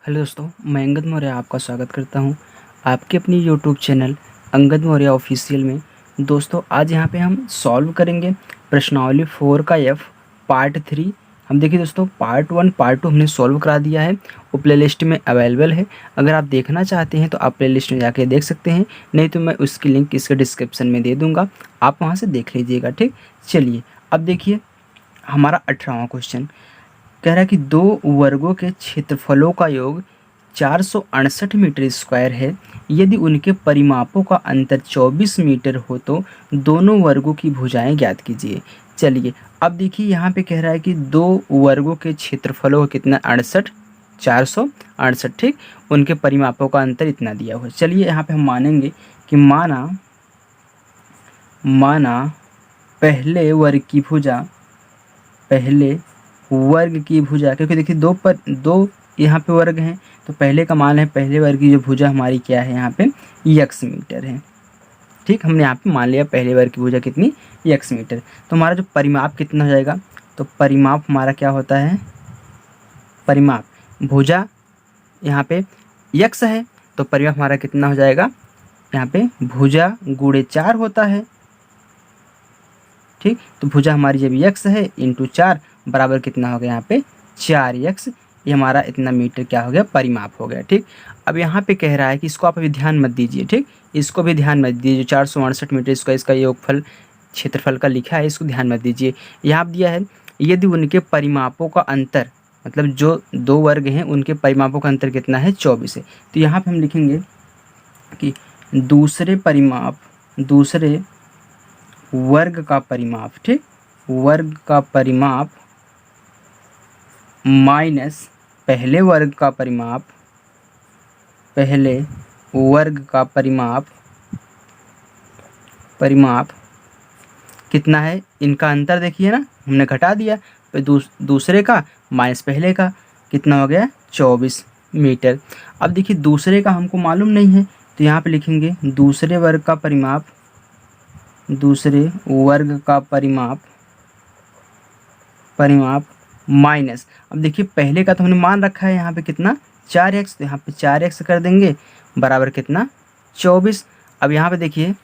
Hello दोस्तों, मैं अंगद मौर्य आपका स्वागत करता हूं आपके अपनी YouTube channel Angad Maurya official में। दोस्तों, आज यहां पे हम सॉल्व करेंगे प्रश्नावली 4 का एफ पार्ट 3। हम देखिए दोस्तों, पार्ट 1 पार्ट 2 हमने सॉल्व करा दिया है, वो प्लेलिस्ट में अवेलेबल है। अगर आप देखना चाहते हैं तो आप प्लेलिस्ट में जाके देख सकते हैं, नहीं तो मैं उसकी लिंक इसके डिस्क्रिप्शन में दे दूँगा, आप वहाँ से देख लीजिएगा। ठीक, चलिए अब देखिए हमारा 18वां क्वेश्चन कह रहा है कि दो वर्गों के क्षेत्रफलों का योग 468 मीटर स्क्वायर है। यदि उनके परिमापों का अंतर 24 मीटर हो तो दोनों वर्गों की भुजाएं ज्ञात कीजिए। चलिए अब देखिए यहाँ पे कह रहा है कि दो वर्गों के क्षेत्रफलों का कितना 68, 468। ठीक, उनके परिमापों का अंतर इतना दिया हुआ है। चलिए यहाँ पे हम मानेंगे कि माना पहले वर्ग की भुजा, क्योंकि देखिए दो यहाँ पे वर्ग हैं, तो पहले का मान है, पहले वर्ग की जो भुजा हमारी क्या है यहाँ पे यक्स मीटर है। ठीक, हमने यहाँ पे मान लिया पहले वर्ग की भुजा कितनी यक्स मीटर। तो हमारा जो परिमाप कितना हो जाएगा, तो परिमाप हमारा क्या होता है, परिमाप भुजा यहाँ पे यक्स है तो परिमाप हमारा कितना हो जाएगा, यहाँ पे भुजा गुणे 4 होता है। ठीक, तो भुजा हमारी जब यक्स है इंटू 4 बराबर कितना हो गया यहाँ पे 4x, ये हमारा इतना मीटर क्या हो गया, परिमाप हो गया। ठीक, अब यहाँ पे कह रहा है कि इसको आप अभी ध्यान मत दीजिए। ठीक, इसको भी ध्यान मत दीजिए, जो 468 मीटर इसका योगफल क्षेत्रफल का लिखा है, इसको ध्यान मत दीजिए। यहाँ दिया है यदि उनके परिमापों का अंतर, मतलब जो दो वर्ग हैं उनके परिमापों का अंतर कितना है 24 है। तो यहाँ पर हम लिखेंगे कि दूसरे वर्ग का परिमाप, ठीक, वर्ग का परिमाप माइनस पहले वर्ग का परिमाप कितना है, इनका अंतर देखिए ना, हमने घटा दिया, तो दूसरे का माइनस पहले का कितना हो गया 24 मीटर। अब देखिए दूसरे का हमको मालूम नहीं है, तो यहाँ पे लिखेंगे दूसरे वर्ग का परिमाप माइनस, अब देखिए पहले का तो हमने मान रखा है यहाँ पे कितना 4x, तो यहाँ पे 4x कर देंगे बराबर कितना 24। अब यहाँ पे देखिए,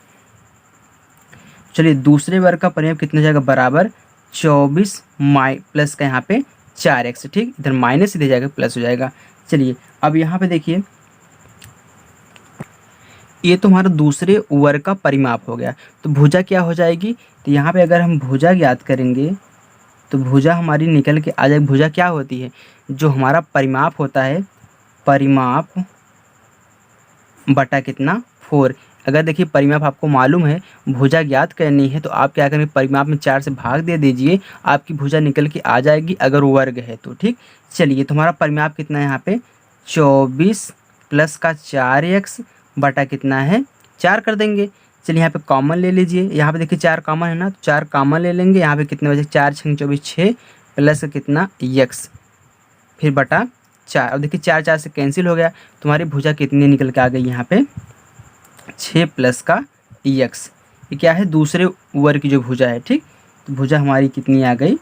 चलिए दूसरे वर्ग का परिमाप कितना हो जाएगा, बराबर 24 प्लस का यहाँ पे 4x। ठीक, इधर माइनस इधर जाएगा प्लस हो जाएगा। चलिए अब यहाँ पे देखिए, ये तो हमारा दूसरे वर्ग का परिमाप हो गया, तो भुजा क्या हो जाएगी, तो यहाँ पे अगर हम भुजा ज्ञात करेंगे तो भुजा हमारी निकल के आ जाएगी। भुजा क्या होती है, जो हमारा परिमाप होता है, परिमाप बटा कितना 4। अगर देखिए परिमाप आपको मालूम है, भुजा ज्ञात करनी है, तो आप क्या करेंगे, परिमाप में 4 से भाग दे दीजिए, आपकी भुजा निकल के आ जाएगी अगर वर्ग है तो। ठीक, चलिए तो हमारा परिमाप कितना है यहाँ पे 24 प्लस का 4x बटा कितना है 4 कर देंगे। चलिए यहाँ पे कॉमन ले लीजिए, यहाँ पे देखिए 4 कॉमन है ना, तो 4 कॉमन ले लेंगे। यहाँ पे कितने बचे 4 6 24 6 प्लस कितना x फिर बटा 4। अब देखिए 4 4 से कैंसिल हो गया, तुम्हारी भुजा कितनी निकल के आ गई यहाँ पे 6 प्लस का x। ये क्या है, दूसरे वर्ग की जो भुजा है। ठीक, तो भुजा हमारी कितनी आ गई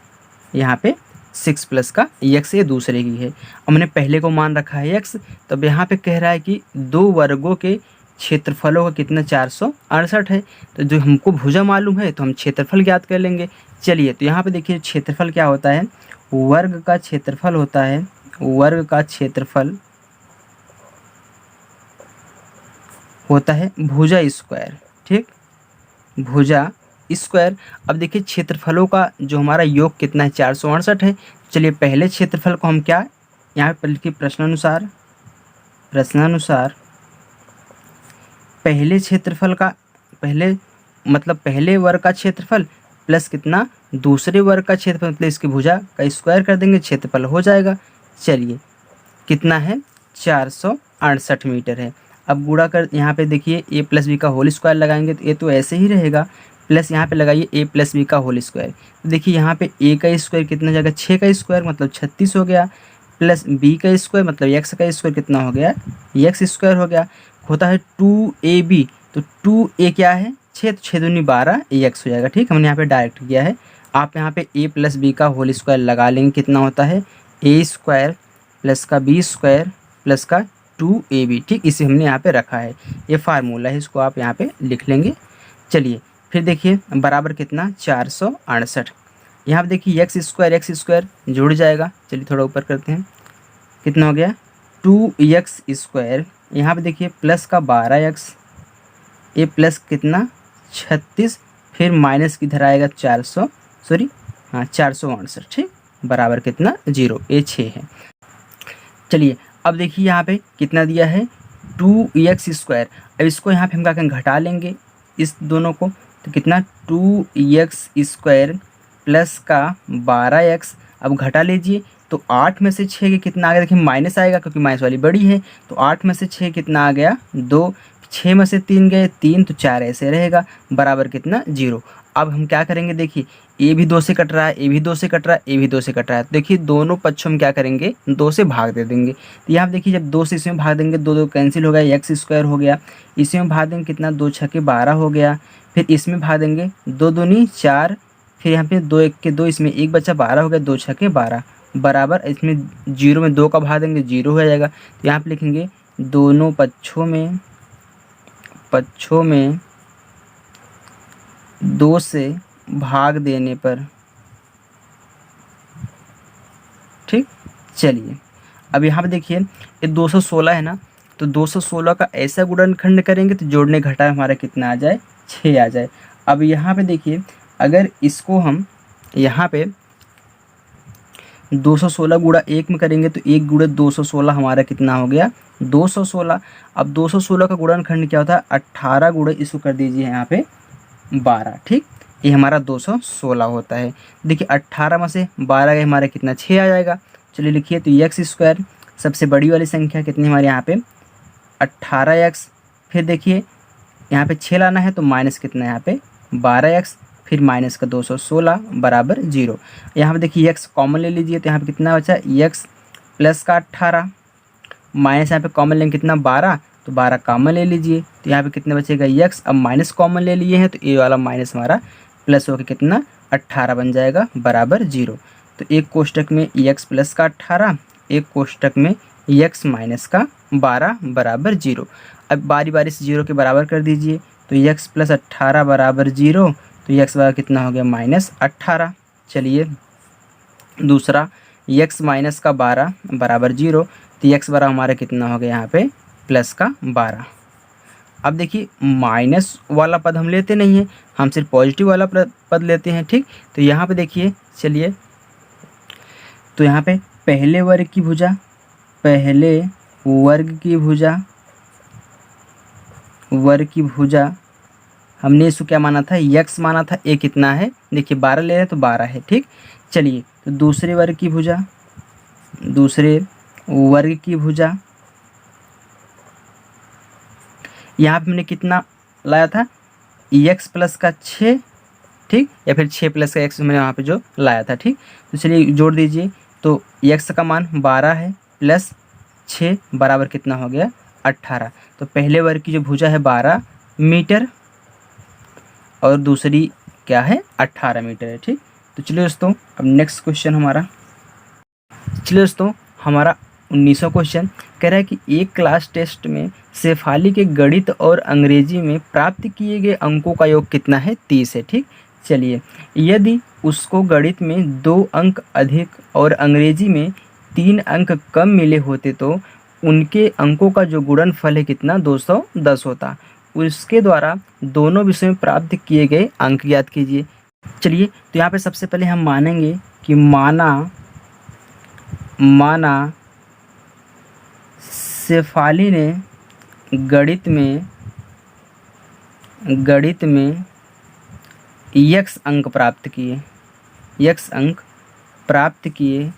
यहाँ पे 6 प्लस का x, ये दूसरे की है। हमने पहले को मान रखा है x, तो अब यहाँ पे कह रहा है कि दो वर्गों के क्षेत्रफलों का कितना 468 है, तो जो हमको भुजा मालूम है तो हम क्षेत्रफल ज्ञात कर लेंगे। चलिए तो यहाँ पे देखिए क्षेत्रफल क्या होता है, वर्ग का क्षेत्रफल होता है, वर्ग का क्षेत्रफल होता है भुजा स्क्वायर। ठीक, भुजा स्क्वायर। अब देखिए क्षेत्रफलों का जो हमारा योग कितना है 468 है। चलिए पहले क्षेत्रफल को हम क्या यहाँ पे लिखिए, प्रश्नानुसार पहले क्षेत्रफल का पहले वर्ग का क्षेत्रफल प्लस कितना दूसरे वर्ग का क्षेत्रफल, मतलब इसकी भुजा का स्क्वायर कर देंगे, क्षेत्रफल हो जाएगा। चलिए कितना है 468 मीटर है। अब गुणा कर, यहाँ पे देखिए a प्लस बी का होल स्क्वायर लगाएंगे तो ये तो ऐसे ही रहेगा, प्लस यहाँ पे लगाइए a प्लस बी का होल स्क्वायर। तो देखिए यहाँ पे a का स्क्वायर कितना जाएगा 6 का स्क्वायर मतलब 36 हो गया, प्लस b का स्क्वायर मतलब x का स्क्वायर कितना हो गया x स्क्वायर हो गया, होता है 2ab। तो 2a क्या है 6, तो 6 दूनी 12 ax हो जाएगा। ठीक, हमने यहाँ पे डायरेक्ट किया है। आप यहाँ पे a प्लस बी का होल स्क्वायर लगा लेंगे, कितना होता है a स्क्वायर प्लस का बी स्क्वायर प्लस का 2ab, ठीक, इसे हमने यहाँ पे रखा है, ये फार्मूला है, इसको आप यहाँ पे लिख लेंगे। चलिए फिर देखिए बराबर कितना 468, यहाँ पे देखिए एक्स स्क्वायर जुड़ जाएगा। चलिए थोड़ा ऊपर करते हैं, कितना हो गया 2x², यहाँ पे देखिए प्लस का 12x, ये प्लस कितना 36, फिर माइनस किधर आएगा 468, ठीक, बराबर कितना 0, ये 6 है। चलिए अब देखिए यहाँ पे कितना दिया है 2x², अब इसको यहाँ पे हम क्या करेंगे घटा लेंगे इस दोनों को, तो कितना 2x² प्लस का 12x, अब घटा लीजिए तो 8 में से 6 के कितना आ गया, देखिए माइनस आएगा क्योंकि माइनस वाली बड़ी है, तो 8 में से 6 कितना आ गया 2, 6 में से 3 गए 3, तो 4 ऐसे रहेगा, बराबर कितना 0। अब हम क्या करेंगे, देखिए ए भी 2 से कट रहा है, ए भी 2 से कट रहा है, ए भी 2 से कट रहा है, तो देखिए दोनों पक्षों में क्या करेंगे 2 से भाग दे देंगे। तो यहाँ देखिए जब 2 से इसमें भाग देंगे 2 2 कैंसिल हो गया, x² हो गया, इसमें भाग देंगे कितना 2 छक्के 12 हो गया, फिर इसमें भाग देंगे 2 दूनी 4, फिर यहाँ पे 2 1 के 2, इसमें 1 बचा 12 हो गया, 2 छक्के 12, बराबर इसमें 0 में 2 का भाग देंगे 0 हो जाएगा। तो यहाँ पे लिखेंगे दोनों पक्षों में 2 से भाग देने पर, ठीक। चलिए अब यहाँ पे देखिए ये 216 है ना, तो 216 का ऐसा गुणनखंड करेंगे तो जोड़ने घटा हमारा कितना आ जाए 6 आ जाए। अब यहाँ पे देखिए अगर इसको हम यहाँ पे 216 गुणा 1 में करेंगे तो 1 गुणे 216 हमारा कितना हो गया 216। अब 216 का गुणनखंड क्या होता है 18 गुणे, इसको कर दीजिए यहाँ पे 12, ठीक, ये हमारा 216 होता है। देखिए 18 में से 12 गए हमारा कितना 6 आ जाएगा। चलिए लिखिए तो x², सबसे बड़ी वाली संख्या कितनी हमारे यहाँ पे 18x, फिर देखिए यहाँ पे 6 लाना है तो माइनस कितना यहाँ पे 12x, फिर माइनस का 216 बराबर 0। यहाँ पे देखिए x कॉमन ले लीजिए तो यहाँ पे कितना बचा x प्लस का 18, माइनस यहाँ पे कॉमन लेंगे कितना 12, तो 12 कॉमन ले लीजिए तो यहाँ पे कितना बचेगा x, अब माइनस कॉमन ले लिए हैं तो ये वाला माइनस हमारा प्लस होकर कितना 18 बन जाएगा बराबर 0। तो एक कोष्टक में x प्लस का 18, एक कोष्टक में x माइनस का 12 बराबर 0। अब बारी बारी से 0 के बराबर कर दीजिए तो x प्लस 18 बराबर 0, तो x बराबर कितना हो गया -18। चलिए दूसरा x माइनस का 12 बराबर 0, तो x बराबर हमारा कितना हो गया यहाँ पे प्लस का 12। अब देखिए माइनस वाला पद हम लेते नहीं हैं, हम सिर्फ पॉजिटिव वाला पद लेते हैं, ठीक। तो यहाँ पे देखिए चलिए, तो यहाँ पे पहले वर्ग की भुजा हमने इसको क्या माना था x माना था, a कितना है देखिए 12 ले रहे हैं तो 12 है, ठीक। चलिए तो दूसरे वर्ग की भुजा यहाँ पे हमने कितना लाया था x प्लस का 6, ठीक, या फिर 6 प्लस का x मैंने यहाँ पे जो लाया था, ठीक। तो चलिए जोड़ दीजिए तो x का मान 12 है प्लस 6 बराबर कितना हो गया 18। तो पहले वर्ग की जो भुजा है 12 मीटर और दूसरी क्या है 18 मीटर है, ठीक। तो चलिए दोस्तों अब नेक्स्ट क्वेश्चन हमारा 19वां क्वेश्चन कह रहा है कि एक क्लास टेस्ट में शेफाली के गणित और अंग्रेजी में प्राप्त किए गए अंकों का योग कितना है 30 है, ठीक। चलिए यदि उसको गणित में 2 अंक अधिक और अंग्रेजी में 3 अंक कम मिले होते तो उनके अंकों का जो गुणनफल है कितना 210 होता। उसके द्वारा दोनों विषयों में प्राप्त किए गए अंक ज्ञात कीजिए। चलिए तो यहाँ पे सबसे पहले हम मानेंगे कि माना शेफाली ने गणित में x अंक प्राप्त किए,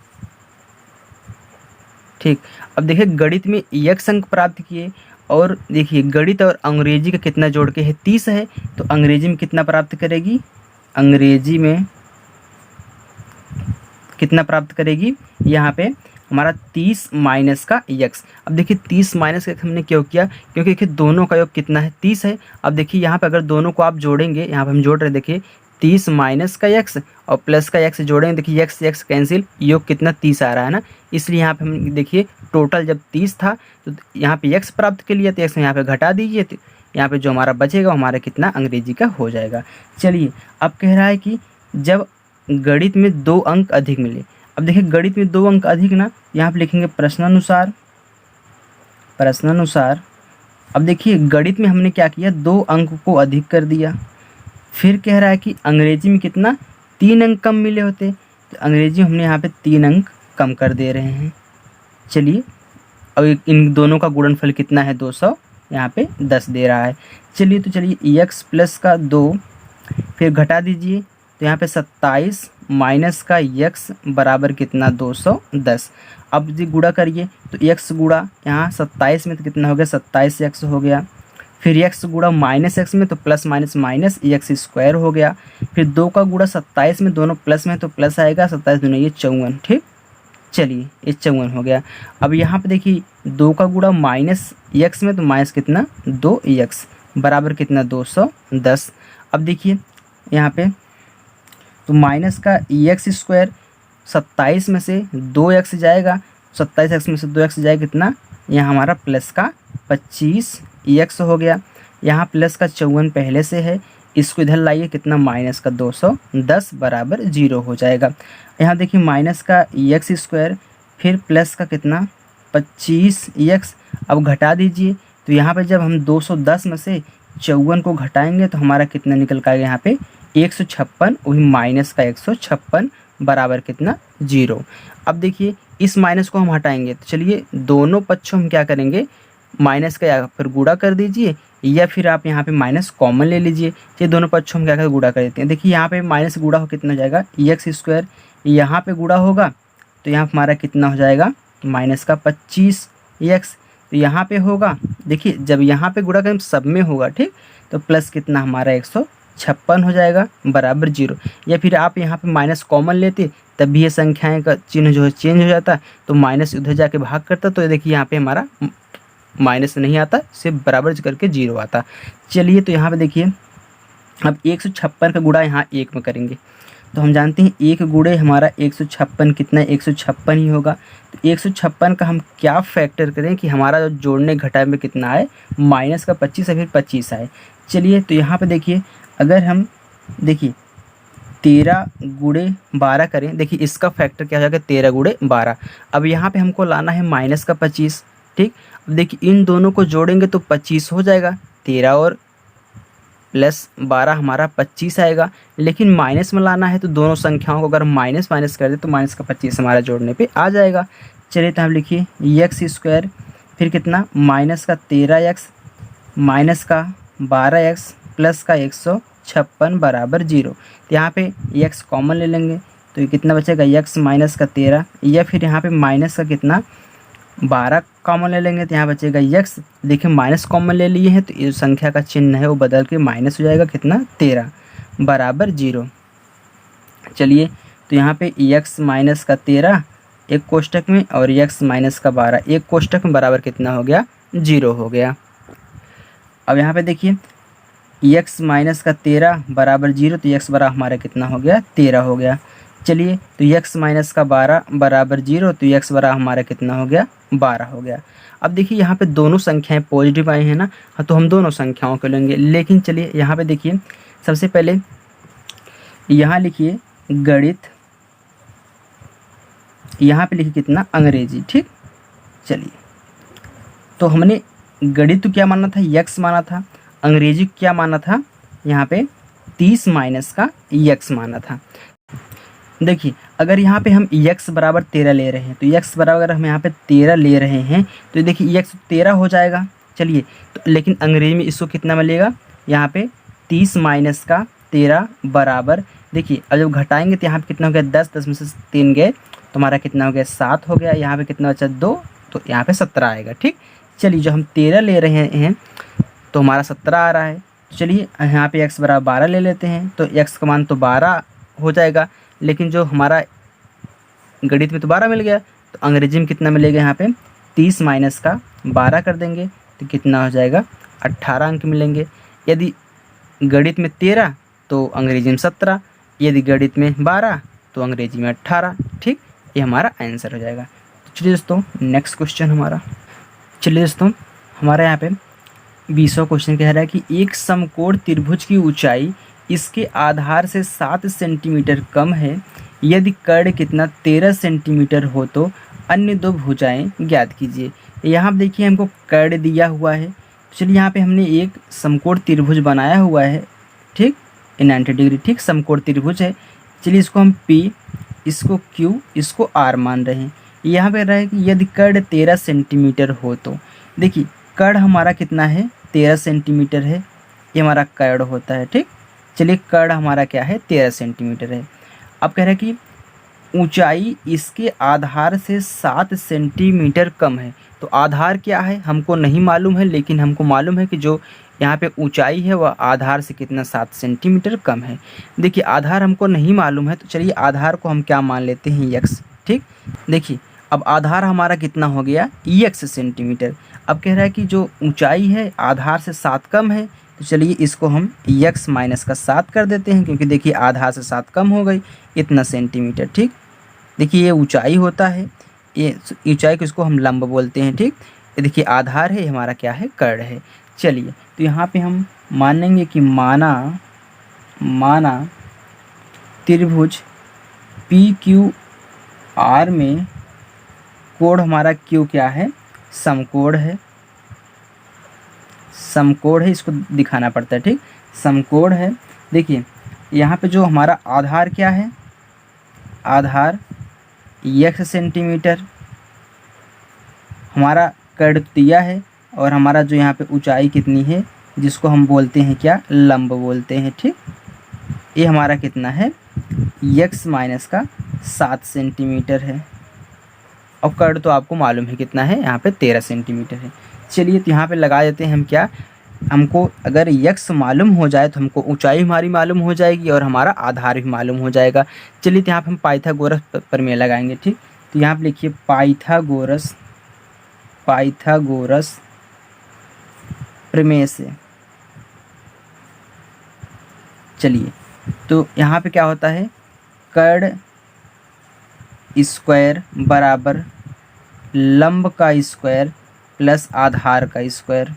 ठीक। अब देखिए गणित में x अंक प्राप्त किए और देखिए गणित और अंग्रेजी का कितना जोड़ के है 30 है, तो अंग्रेजी में कितना प्राप्त करेगी, अंग्रेजी में कितना प्राप्त करेगी यहाँ पे हमारा 30 माइनस का x। अब देखिए 30 माइनस का हमने क्यों किया, क्योंकि देखिए दोनों का योग कितना है 30 है। अब देखिए यहाँ पे अगर दोनों को आप जोड़ेंगे, यहाँ पे हम जोड़ रहे देखिए 30 माइनस का x और प्लस का x जोड़ेंगे, देखिए x x कैंसिल, योग कितना 30 आ रहा है ना, इसलिए यहाँ पे हम देखिए टोटल जब 30 था तो यहाँ पे x प्राप्त के लिए तो x यहाँ पे घटा दीजिए, तो यहाँ पे जो हमारा बचेगा हमारा कितना अंग्रेजी का हो जाएगा। चलिए अब कह रहा है कि जब गणित में 2 अंक अधिक मिले। अब देखिए गणित में 2 अंक अधिक ना, यहाँ पे लिखेंगे प्रश्नानुसार। अब देखिए गणित में हमने क्या किया, 2 अंक को अधिक कर दिया। फिर कह रहा है कि अंग्रेजी में कितना 3 अंक कम मिले होते, तो अंग्रेजी में हमने यहाँ पे 3 अंक कम कर दे रहे हैं। चलिए अब इन दोनों का गुणनफल कितना है 200, यहाँ पे 10 दे रहा है। चलिए x प्लस का 2 फिर घटा दीजिए, तो यहाँ पे 27 माइनस का x बराबर कितना 210। अब जी गुणा करिए तो x गुणा यहाँ 27 में तो कितना हो गया 27x हो गया, फिर x गुणा माइनस x में तो plus minus minus x square हो गया, फिर 2 का गुणा 27 में, दोनों प्लस में तो प्लस आएगा, 27 दूनी ये 54, ठीक। चलिए ये 54 हो गया। अब यहाँ पे देखिए 2 का गुणा माइनस x में तो माइनस कितना 2x बराबर कितना 210। अब देखिए यहाँ पे तो माइनस का x स्क्वायर 27 में से 2x जाएगा, 27x में से 2x जाएगा कितना, यहाँ हमारा प्लस का 25x हो गया। यहाँ प्लस का 54 पहले से है, इसको इधर लाइए, कितना माइनस का 210 बराबर 0 हो जाएगा। यहाँ देखिए माइनस का x स्क्वायर फिर प्लस का कितना 25x। अब घटा दीजिए, तो यहाँ पे जब हम 210 में से 54 को घटाएंगे तो हमारा कितना निकल का यहाँ पे 156, वही माइनस का 156 बराबर कितना 0। अब देखिए इस माइनस को हम हटाएंगे, तो चलिए दोनों पक्षों हम क्या करेंगे, माइनस का या फिर गुणा कर दीजिए, या फिर आप यहाँ पे माइनस कॉमन ले लीजिए। ये दोनों पक्षों हम क्या करें गुणा कर देते हैं। देखिए यहाँ पे माइनस गुणा हो कितना हो जाएगा x स्क्वायर, यहाँ पे गुणा होगा तो यहाँ हमारा कितना हो जाएगा माइनस का 25x, तो यहाँ पे होगा, देखिए जब यहाँ पे गुणा करें सब में होगा, ठीक, तो प्लस कितना हमारा 156 हो जाएगा बराबर 0। या फिर आप यहाँ पे माइनस कॉमन लेते तब भी ये संख्याएं का चिन्ह जो है चेंज हो जाता, तो माइनस उधर जाके भाग करता, तो देखिए यहाँ पे हमारा माइनस नहीं आता, सिर्फ बराबर करके 0 आता। चलिए तो यहाँ पे देखिए अब 156 का गुणा यहाँ 1 में करेंगे, तो हम जानते हैं 1 गुणे हमारा 156 कितना है 156 ही होगा। तो 156 का हम क्या फैक्टर करें कि हमारा जो जोड़ने घटाए में कितना आए, माइनस का 25 है, फिर 25 आए। चलिए तो यहाँ पे देखिए अगर हम देखिए 13 गुणे 12 करें, देखिए इसका फैक्टर क्या हो जाएगा 13 गुणे 12। अब यहाँ पे हमको लाना है माइनस का 25, ठीक। अब देखिए इन दोनों को जोड़ेंगे तो 25 हो जाएगा, 13 और प्लस 12 हमारा 25 आएगा, लेकिन माइनस में लाना है तो दोनों संख्याओं को अगर माइनस माइनस कर दे तो माइनस का 25 हमारा जोड़ने पे आ जाएगा। चलिए तो हम लिखिए x स्क्वायर फिर कितना माइनस का 13x माइनस का 12x प्लस का 156 बराबर 0। तो यहाँ पे x कॉमन ले लेंगे तो ये कितना बचेगा x माइनस का 13, या फिर यहाँ पे माइनस का कितना 12 कॉमन ले लेंगे तो यहाँ बचेगा x। देखिए माइनस कॉमन ले लिए हैं तो ये संख्या का चिन्ह है वो बदल के माइनस हो जाएगा कितना 13 बराबर 0। चलिए तो यहाँ पे x माइनस का 13 एक कोष्टक में और x माइनस का 12 एक कोष्टक में बराबर कितना हो गया 0 हो गया। अब यहाँ पे देखिए x माइनस का 13 बराबर 0, तो x बराबर हमारा कितना हो गया 13 हो गया। चलिए तो x माइनस का 12 बराबर 0, तो x बराबर हमारा कितना हो गया 12 हो गया। अब देखिए यहाँ पे दोनों संख्याएं पॉजिटिव आई हैं ना, हाँ तो हम दोनों संख्याओं को लेंगे। लेकिन चलिए यहाँ पे देखिए सबसे पहले यहाँ लिखिए गणित, यहाँ पे लिखिए कितना अंग्रेजी, ठीक। चलिए तो हमने गणित तो क्या माना था x माना था, अंग्रेजी क्या माना था यहाँ पे 30 माइनस का x माना था। देखिए अगर यहाँ पे हम x बराबर 13 ले रहे हैं तो x बराबर अगर हम यहाँ पे 13 ले रहे हैं तो देखिए x 13 हो जाएगा। चलिए तो लेकिन अंग्रेजी में इसको कितना मिलेगा, यहाँ पे 30 माइनस का 13 बराबर, देखिए अब जब घटाएंगे तो यहाँ पे कितना हो गया 10, 10 में से 3 गए तो हमारा कितना हो गया 7 हो गया, यहाँ पे कितना बचा 2, तो यहाँ पे 17 आएगा, ठीक। चलिए जो हम 13 ले रहे हैं तो हमारा 17 आ रहा है। चलिए यहाँ पे x बराबर 12 ले लेते हैं तो x का मान तो 12 हो जाएगा, लेकिन जो हमारा गणित में तो 12 मिल गया, तो अंग्रेजी में कितना मिलेगा, यहाँ पे 30 माइनस का 12 कर देंगे तो कितना हो जाएगा 18 अंक मिलेंगे। यदि गणित में 13 तो अंग्रेजी में 17, यदि गणित में 12 तो अंग्रेजी में 18। ठीक, ये हमारा आंसर हो जाएगा। तो चलिए दोस्तों नेक्स्ट क्वेश्चन हमारा, चलिए दोस्तों हमारा यहाँ पे 20वां क्वेश्चन कह रहा है कि एक समकोण त्रिभुज की ऊंचाई इसके आधार से 7 सेंटीमीटर कम है, यदि कर्ण कितना 13 सेंटीमीटर हो तो अन्य दो भुजाएं ज्ञात कीजिए। यहाँ देखिए हमको कर्ण दिया हुआ है, चलिए यहाँ पे हमने एक समकोण त्रिभुज बनाया हुआ है, ठीक, 90 डिग्री, ठीक, समकोण त्रिभुज है। चलिए इसको हम P, इसको Q, इसको R मान रहे हैं। यहाँ पे रहा है कि यदि कर्ण 13 सेंटीमीटर हो तो, देखिए कर्ण हमारा कितना है 13 सेंटीमीटर है, ये हमारा कर्ण होता है। ठीक, चलिए कर्ण हमारा क्या है 13 सेंटीमीटर है। अब कह रहा है कि ऊंचाई इसके आधार से 7 सेंटीमीटर कम है। तो आधार क्या है हमको नहीं मालूम है, लेकिन हमको मालूम है कि जो यहाँ पे ऊंचाई है वह आधार से कितना 7 सेंटीमीटर कम है। देखिए आधार हमको नहीं मालूम है, तो चलिए आधार को हम क्या मान लेते हैं x। ठीक, देखिए अब आधार हमारा कितना हो गया x सेंटीमीटर। अब कह रहा है कि जो ऊंचाई है आधार से 7 कम है, तो चलिए इसको हम x माइनस का 7 कर देते हैं, क्योंकि देखिए आधार से 7 कम हो गई इतना सेंटीमीटर। ठीक, देखिए ये ऊंचाई होता है, ये ऊंचाई को इसको हम लंब बोलते हैं। ठीक, ये देखिए आधार है, हमारा क्या है कर्ण है। चलिए तो यहाँ पे हम मानेंगे कि माना त्रिभुज PQR में कोण हमारा Q क्या है समकोण है, समकोण है, इसको दिखाना पड़ता है। ठीक, समकोण है। देखिए यहाँ पे जो हमारा आधार क्या है, आधार x सेंटीमीटर, हमारा कर्ण दिया है, और हमारा जो यहाँ पे ऊंचाई कितनी है जिसको हम बोलते हैं क्या लंब बोलते हैं। ठीक, ये हमारा कितना है x माइनस का 7 सेंटीमीटर है, और कर्ण तो आपको मालूम है कितना है यहाँ पे 13 सेंटीमीटर है। चलिए तो यहाँ पे लगा देते हैं हम क्या, हमको अगर x मालूम हो जाए तो हमको ऊंचाई हमारी मालूम हो जाएगी और हमारा आधार भी मालूम हो जाएगा। चलिए तो यहाँ पे हम पाइथागोरस प्रमेय लगाएंगे। ठीक, तो यहाँ पे लिखिए पाइथागोरस प्रमेय से। चलिए तो यहाँ पे क्या होता है, कर्ण स्क्वायर बराबर लंब का स्क्वायर प्लस आधार का स्क्वायर।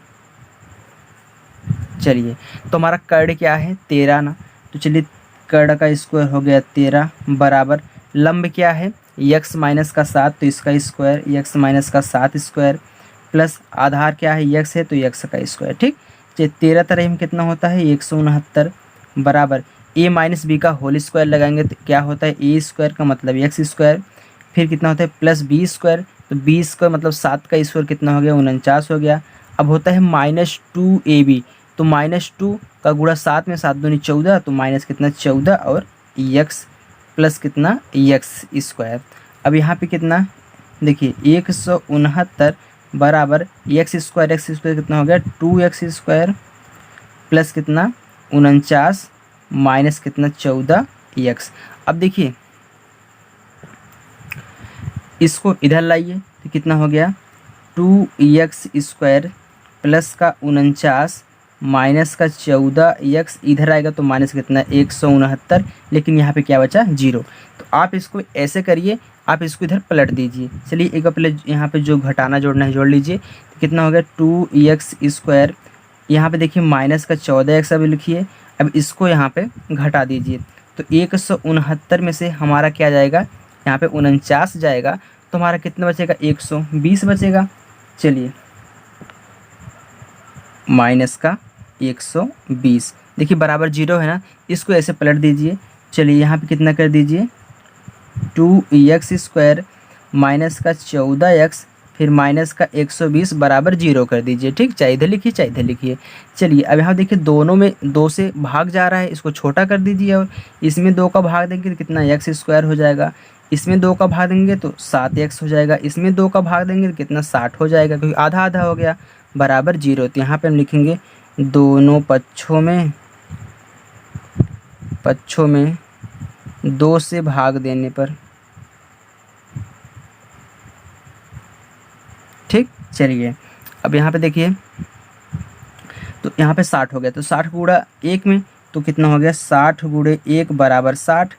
चलिए तो हमारा कर्ण क्या है 13 ना, तो चलिए कर्ण का स्क्वायर हो गया 13 बराबर लंब क्या है x माइनस का 7, तो इसका स्क्वायर x माइनस का 7 स्क्वायर प्लस आधार क्या है x है तो x का स्क्वायर। ठीक, चलिए 13 तरह में कितना होता है 169 बराबर a माइनस बी का होल स्क्वायर लगाएंगे तो क्या होता है a स्क्वायर का मतलब x स्क्वायर, फिर कितना होता है प्लस b स्क्वायर, तो b स्क्वायर मतलब 7 का स्क्वायर कितना हो गया 49 हो गया। अब होता है -2ab, तो -2 का गुणा 7 में 7 दूनी 14, तो माइनस कितना 14 और x प्लस कितना x स्क्वायर। अब यहाँ पे कितना देखिए 169 बराबर x स्क्वायर कितना हो गया 2x स्क्वायर प्लस कितना 49 माइनस कितना 14x। अब देखिए इसको इधर लाइए तो कितना हो गया 2x स्क्वायर प्लस का 49 माइनस का 14x, इधर आएगा तो माइनस कितना 169, लेकिन यहाँ पे क्या बचा 0। तो आप इसको ऐसे करिए, आप इसको इधर पलट दीजिए। चलिए एक पहले यहाँ पे जो घटाना जोड़ना है जोड़ लीजिए, तो कितना हो गया 2x स्क्वायर, यहाँ पे देखिए माइनस का 14x अब लिखिए। अब इसको यहाँ पे घटा दीजिए, तो 169 में से हमारा क्या जाएगा यहाँ पे 49 जाएगा, तो हमारा कितना बचेगा 120 बचेगा। चलिए माइनस का 120, देखिए बराबर 0 है ना, इसको ऐसे पलट दीजिए। चलिए यहाँ पे कितना कर दीजिए 2x स्क्वायर माइनस का 14x फिर माइनस का 120 बराबर 0 कर दीजिए। ठीक, चाहे इधर लिखिए चाहे इधर लिखिए। चलिए अब यहाँ देखिए दोनों में 2 से भाग जा रहा है, इसको छोटा कर दीजिए, और इसमें 2 का भाग देंगे तो कितना x स्क्वायर हो जाएगा, इसमें 2 का भाग देंगे तो 7x हो जाएगा, इसमें 2 का भाग देंगे तो कितना 60 हो जाएगा, क्योंकि आधा आधा हो गया बराबर 0। तो यहाँ पे हम लिखेंगे दोनों पक्षों में 2 से भाग देने पर। ठीक, चलिए अब यहाँ पे देखिए तो यहाँ पे 60 हो गया, तो 60 गुणा 1 में तो कितना हो गया 60 गुणे 1 बराबर 60।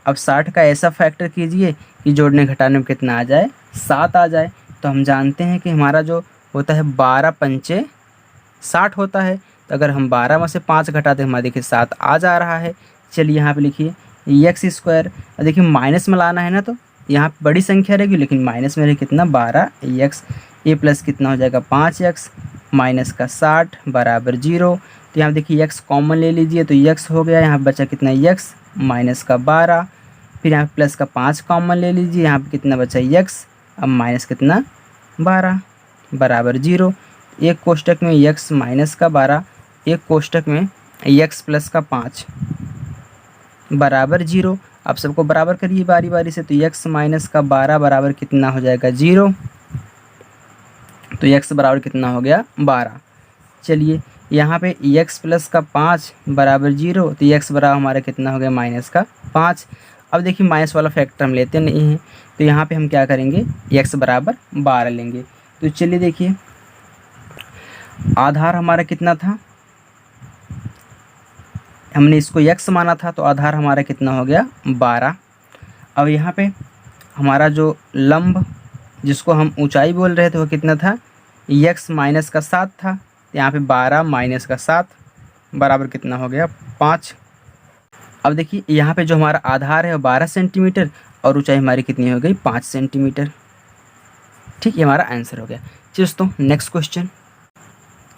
अब 60 का ऐसा फैक्टर कीजिए कि जोड़ने घटाने में कितना आ जाए 7 आ जाए। तो हम जानते हैं कि हमारा जो होता है 12 पंचे 60 होता है। तो अगर हम 12 में से 5 घटाते हैं हमारा देखिए 7 आ जा रहा है। चलिए यहाँ पे लिखिए एक्स स्क्वायर। देखिए माइनस में लाना है ना, तो यहाँ पे बड़ी संख्या रहेगी लेकिन माइनस में रहेगी कितना 12 एक्स। ए प्लस कितना हो जाएगा 5 एक्स माइनस का 60 बराबर 0। तो यहाँ देखिए एक्स कॉमन ले लीजिए तो एक्स हो गया, यहाँ बचा कितना एक्स माइनस का 12। फिर यहाँ प्लस का 5 कॉमन ले लीजिए, यहाँ पे कितना बचा एक्स अब माइनस कितना 12 बराबर 0। एक कोष्टक में एक्स माइनस का 12, एक कोष्टक में एक्स प्लस का 5 बराबर 0। अब सबको बराबर करिए बारी बारी से। तो एक्स माइनस का 12 बराबर कितना हो जाएगा 0। तो एक्स बराबर कितना हो गया 12। चलिए यहाँ पे एक्स प्लस का 5 बराबर 0, तो एक्स बराबर हमारा कितना हो गया माइनस का 5। अब देखिए माइनस वाला फैक्टर हम लेते नहीं हैं, तो यहाँ पे हम क्या करेंगे एक्स बराबर 12 लेंगे। तो चलिए देखिए आधार हमारा कितना था, हमने इसको x माना था तो आधार हमारा कितना हो गया 12। अब यहाँ पे हमारा जो लंब जिसको हम ऊंचाई बोल रहे थे वो कितना था x माइनस का 7 था। तो यहाँ पे 12 माइनस का 7 बराबर कितना हो गया 5। अब देखिए यहाँ पे जो हमारा आधार है वो 12 सेंटीमीटर और ऊंचाई हमारी कितनी हो गई 5 सेंटीमीटर। ठीक, ये हमारा आंसर हो गया। चलिए दोस्तों नेक्स्ट क्वेश्चन।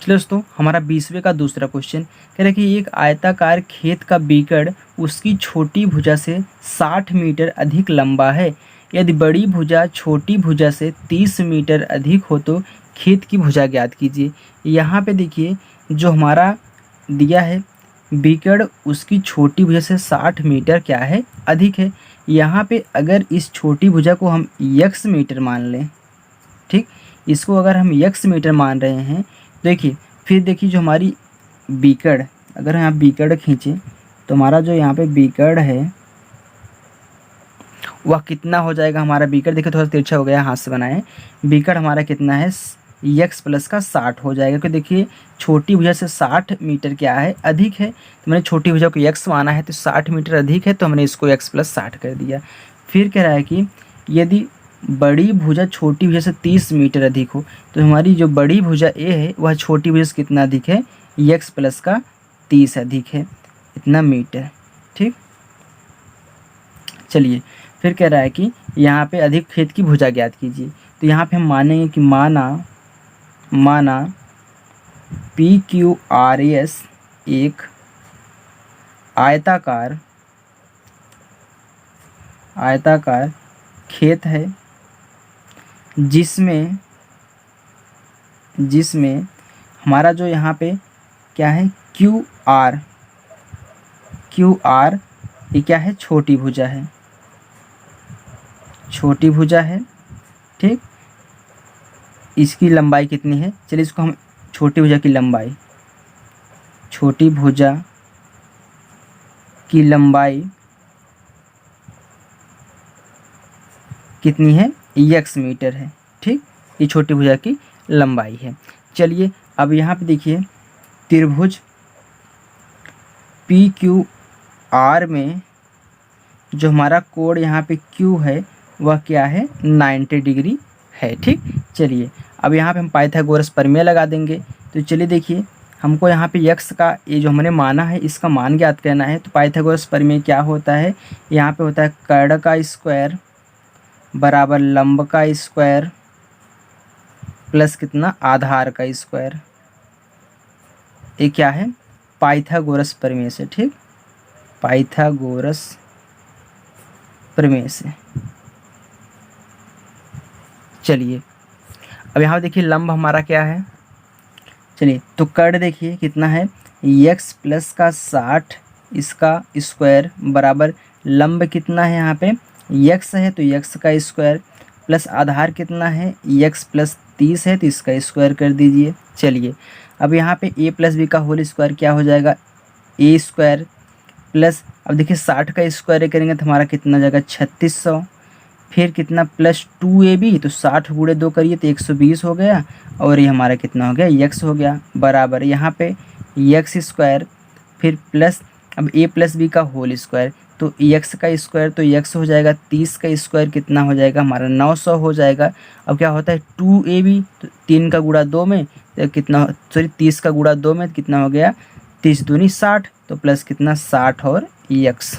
चलिए दोस्तों हमारा 20वें का दूसरा क्वेश्चन कह रहा है कि एक आयताकार खेत का बीकड़ उसकी छोटी भुजा से 60 मीटर अधिक लंबा है। यदि बड़ी भुजा छोटी भुजा से 30 मीटर अधिक हो तो खेत की भुजा ज्ञात कीजिए। यहाँ पे देखिए जो हमारा दिया है बीकड़ उसकी छोटी भुजा से 60 मीटर क्या है अधिक है। यहाँ पे अगर इस छोटी भुजा को हम x मीटर मान लें, ठीक, इसको अगर हम x मीटर मान रहे हैं, देखिए फिर देखिए जो हमारी बीकड़, अगर हम यहाँ बीकड़ खींचें तो हमारा जो यहाँ पे बीकड़ है वह कितना हो जाएगा हमारा बीकड़, देखिए थोड़ा तिरछा हो गया हाथ से बनाए, बीकड़ हमारा कितना है x प्लस का 60 हो जाएगा। क्योंकि देखिए छोटी भुजा से 60 मीटर क्या है अधिक है, तो मैंने छोटी भुजा को x माना है तो 60 मीटर अधिक है तो हमने इसको x प्लस 60 कर दिया। फिर कह रहा है कि यदि बड़ी भुजा छोटी भुजा से 30 मीटर अधिक हो तो हमारी जो बड़ी भुजा ए है वह छोटी भुजा से कितना अधिक है x प्लस का 30 अधिक है इतना मीटर। ठीक, चलिए फिर कह रहा है कि यहाँ पे अधिक खेत की भुजा ज्ञात कीजिए। तो यहाँ पे हम मानेंगे कि माना PQRS एक आयताकार खेत है जिसमें हमारा जो यहाँ पे क्या है QR ये क्या है छोटी भुजा है, ठीक। इसकी लंबाई कितनी है, चलिए इसको हम छोटी भुजा की लंबाई कितनी है x मीटर है। ठीक, ये छोटी भुजा की लंबाई है। चलिए अब यहाँ पे देखिए त्रिभुज PQR में जो हमारा कोण यहाँ पे Q है वह क्या है 90 डिग्री है। ठीक, चलिए अब यहाँ पे हम पाइथागोरस प्रमेय लगा देंगे। तो चलिए देखिए हमको यहाँ पे x का ये जो हमने माना है इसका मान ज्ञात करना है। तो पाइथागोरस प्रमेय क्या होता है, यहाँ पे होता है कर्ण का स्क्वायर बराबर लंब का स्क्वायर प्लस कितना आधार का स्क्वायर। ये क्या है पाइथागोरस प्रमेय से। ठीक, पाइथागोरस प्रमेय से। चलिए अब यहाँ देखिए लंब हमारा क्या है, चलिए तो कर्ण देखिए कितना है x प्लस का 60 इसका स्क्वायर बराबर लंब कितना है यहाँ पे x है तो x का स्क्वायर प्लस आधार कितना है x प्लस 30 है तो इसका स्क्वायर कर दीजिए। चलिए अब यहाँ पे a प्लस बी का होल स्क्वायर क्या हो जाएगा a स्क्वायर प्लस, अब देखिए 60 का स्क्वायर करेंगे तो हमारा कितना हो जाएगा 3600, फिर कितना प्लस 2ab तो 60 गुणे 2 करिए तो 120 हो गया और ये हमारा कितना हो गया x हो गया बराबर यहाँ पे x स्क्वायर फिर प्लस अब a प्लस बी का होल स्क्वायर, तो x का स्क्वायर तो x हो जाएगा, 30 का स्क्वायर कितना हो जाएगा हमारा 900 हो जाएगा। अब क्या होता है 2ab, तो 3 का गुणा 2 में तो कितना, सॉरी 30 का गुणा 2 में कितना हो गया 30 दूनी 60, तो प्लस कितना 60 और x।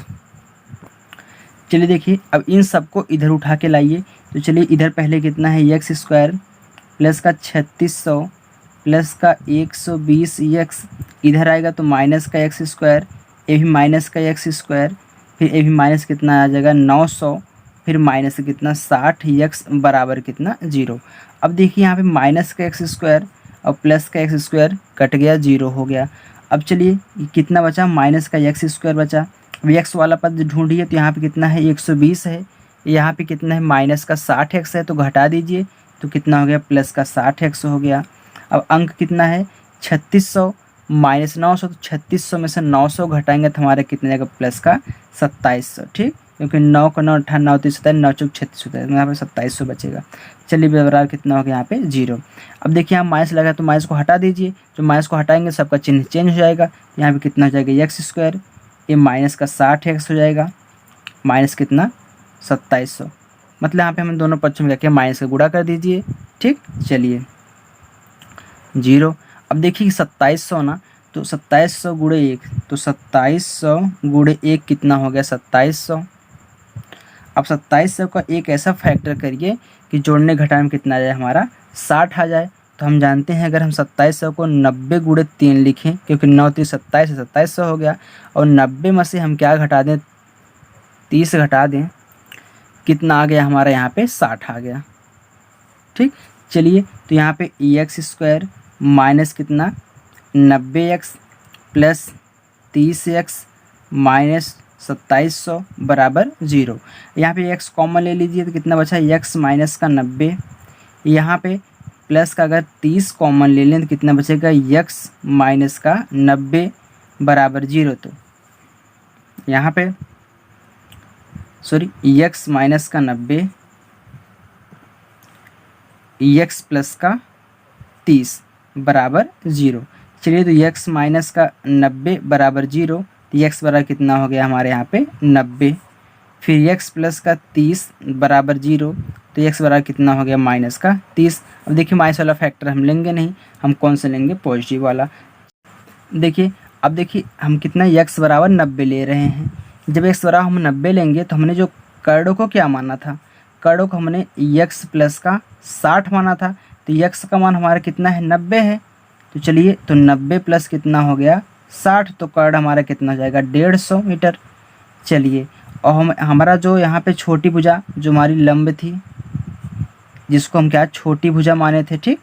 चलिए देखिए अब इन सबको इधर उठा के लाइए, तो चलिए इधर पहले कितना है x स्क्वायर प्लस का 3600 प्लस का 120 x, इधर आएगा तो माइनस का x स्क्वायर, ये भी माइनस का x स्क्वायर, फिर ये भी माइनस कितना आ जाएगा 900, फिर माइनस कितना 60 x बराबर कितना 0। अब देखिए यहाँ पे माइनस का x स्क्वायर और प्लस का x स्क्वायर कट गया, 0 हो गया। अब चलिए कितना बचा, माइनस का x स्क्वायर बचा। अब x वाला पद ढूंढिए, तो यहाँ पे कितना है 120 है, यहाँ पे कितना है माइनस का 60 x है, तो घटा दीजिए तो कितना हो गया प्लस का 60 x हो गया। अब अंक कितना है 3600 माइनस 900, तो 3600 में से 900 घटाएंगे तो हमारे कितने जाएगा प्लस का 2700, ठीक, क्योंकि 9 को 9 98 30 9 चौक 36 होता है, यहाँ पे 2700 बचेगा। चलिए बराबर कितना हो गया यहाँ पे 0। अब देखिए यहाँ माइनस लगा तो माइनस को हटा दीजिए, जो माइनस को हटाएंगे सबका चिन्ह चेंज हो जाएगा, यहाँ पे कितना हो जाएगा x स्क्वायर, ये माइनस का 60 x हो जाएगा, माइनस कितना 2700, मतलब यहाँ पे हम दोनों पक्षों में क्या माइनस का गुणा कर दीजिए, ठीक। चलिए 0। अब देखिए 2700 ना, तो 2700 गुणे 1, तो 2700 गुणे 1 कितना हो गया 2700। अब 2700 का एक ऐसा फैक्टर करिए कि जोड़ने घटाने में कितना आ जाए हमारा 60 आ जाए। तो हम जानते हैं अगर हम 2700 को 90 गुणे 3 लिखें, क्योंकि 9 3 27 2700 हो गया, और 90 में से हम क्या घटा दें 30 घटा दें, कितना आ गया हमारा यहाँ पे 60 आ गया, ठीक। चलिए तो यहाँ पे x स्क्वायर माइनस कितना 90x प्लस 30x माइनस 2700 बराबर 0। यहाँ पे x कॉमन ले लीजिए तो कितना बचा x माइनस का 90, यहाँ पे प्लस का अगर 30 कॉमन ले लें तो कितना बचेगा x माइनस का 90 बराबर 0। तो यहाँ पे सॉरी x माइनस का 90 x प्लस का 30 बराबर 0। चलिए तो x माइनस का 90 बराबर 0, तो x बराबर कितना हो गया हमारे यहाँ पे 90, फिर x प्लस का 30 बराबर 0, तो x बराबर कितना हो गया माइनस का 30। अब देखिए माइनस वाला फैक्टर हम लेंगे नहीं, हम कौन सा लेंगे पॉजिटिव वाला। देखिए अब देखिए हम कितना x बराबर 90 ले रहे हैं, जब x बराबर हम 90 लेंगे तो हमने जो कर्णों को क्या माना था, कर्णों को हमने x प्लस का 60 माना था, तो x का मान हमारा कितना है 90 है। तो चलिए तो 90 प्लस कितना हो गया 60, तो कर्ण हमारा कितना हो जाएगा 150 मीटर। चलिए और हम हमारा जो यहाँ पे छोटी भुजा जो हमारी लंब थी, जिसको हम क्या छोटी भुजा माने थे, ठीक,